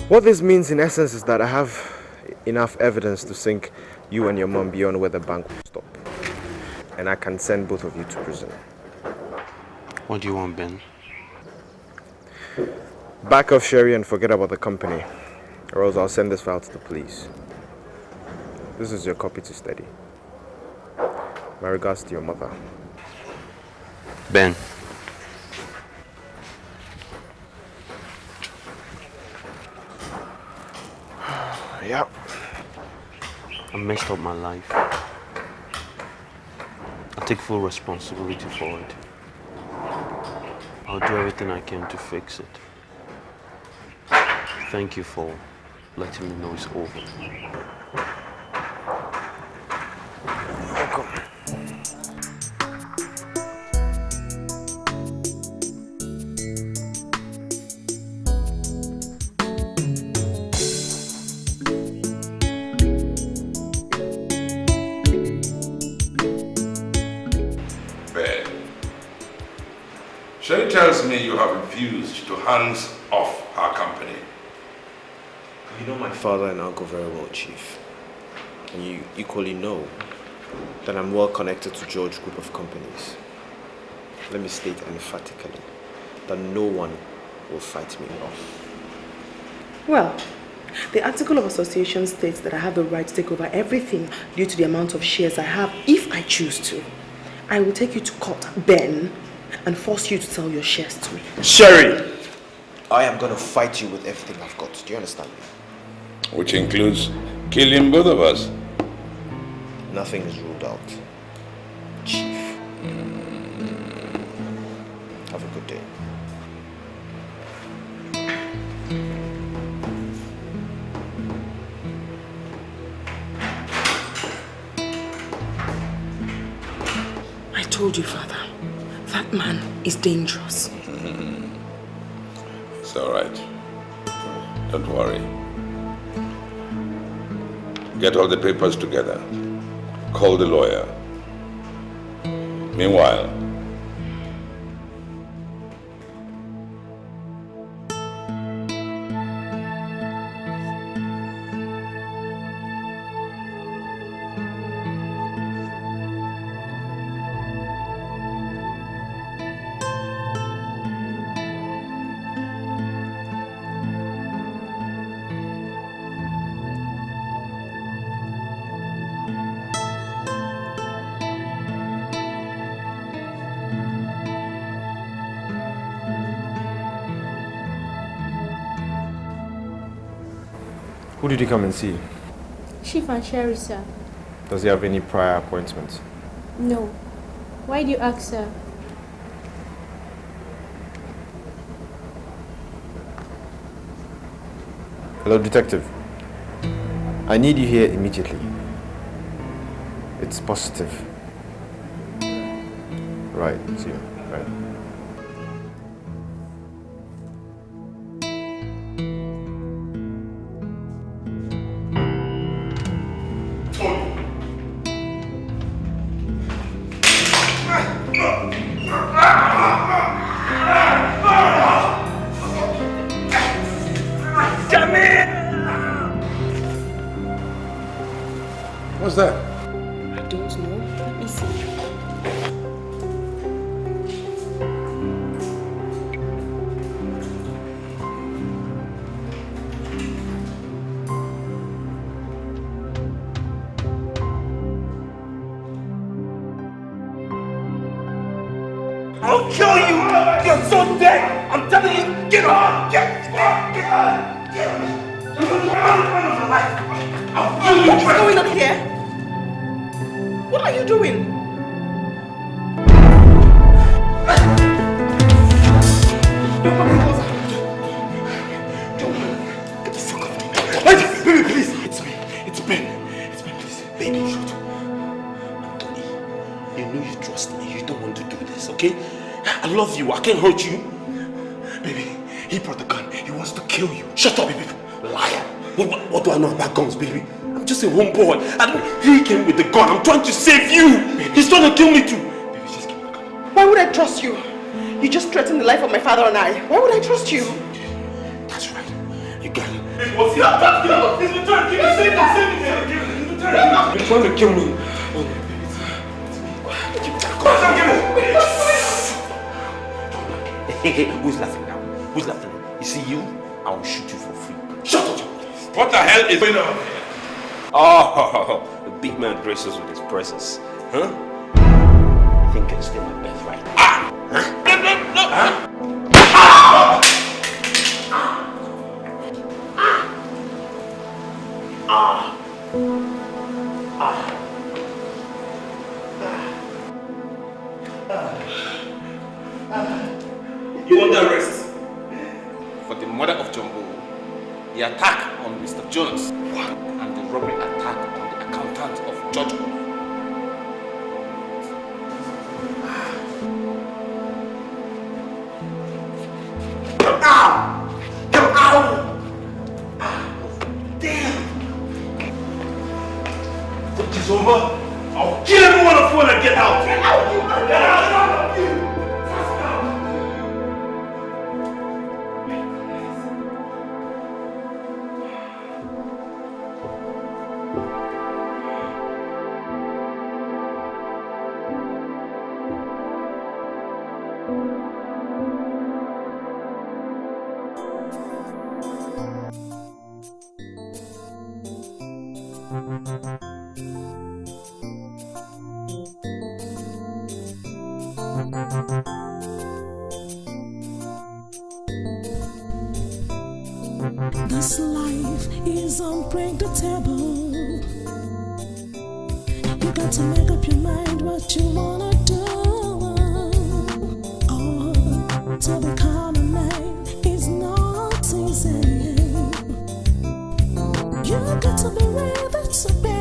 What this means in essence is that I have enough evidence to sink you and your mom beyond where the bank will stop. And I can send both of you to prison. What do you want, Ben? Back off Sherry and forget about the company, or else I'll send this file to the police. This is your copy to study. My regards to your mother. Ben. Yeah. I messed up my life. I take full responsibility for it. I'll do everything I can to fix it. Thank you for letting me know it's over. Welcome. Ben, Sherry tells me you have refused to hands off her company. You know my father and uncle very well, Chief. And you equally know that I'm well connected to George Group of companies. Let me state emphatically that no one will fight me off. Well, the article of association states that I have the right to take over everything due to the amount of shares I have if I choose to. I will take you to court, Ben, and force you to sell your shares to me. Sherry! I am going to fight you with everything I've got. Do you understand me? Which includes killing both of us. Nothing is ruled out, Chief. Have a good day. I told you, Father, that man is dangerous. It's all right. Don't worry. Get all the papers together. Call the lawyer. Meanwhile, Who did you come and see? Chief and Sherry, sir. Does he have any prior appointments? No. Why do you ask, sir? Hello, detective. I need you here immediately. It's positive. Right, see you. Right. what's that? I don't know. Let me see. I'll kill you! You're so dead! I'm telling you, get off! Get off! Get off! I'll kill you! What's going on here? What are you doing? Get the fuck off me! Baby, please! It's me. It's Ben. It's Ben, please. Baby, shoot. Anthony, you know you trust me. You don't want to do this, okay? I love you. I can't hurt you. Baby, he brought the gun. He wants to kill you. Shut up, baby. Liar. What do I know about guns, baby? I'm just a homeboy. He came with the gun. I'm trying to save you. Baby. He's trying to kill me too. Baby, just give me the gun. Why would I trust you? You just threatened the life of my father and I. Why would I trust you? That's right. You got it. What's he up? He's returned. Give me save him. He's returned. You're trying to kill me. Who's laughing now? Who's laughing? You see you? I will shoot you for free. Shut up! What the hell is going on? Oh, the big man graces with his presence. Huh? I think I steal my birthright. Ah! Huh? No! Huh? You want the arrest? For the murder of Jumbo, the attack on Mr. Jones, and the robbery attack on the accountant of Judge. Come out! Come out! Damn! Put this over. I'll kill everyone of you when I get out. Get out! Get out! This life is unpredictable. You got to make up your mind what you wanna do. Oh, to become a man is not easy. You got to be ready to be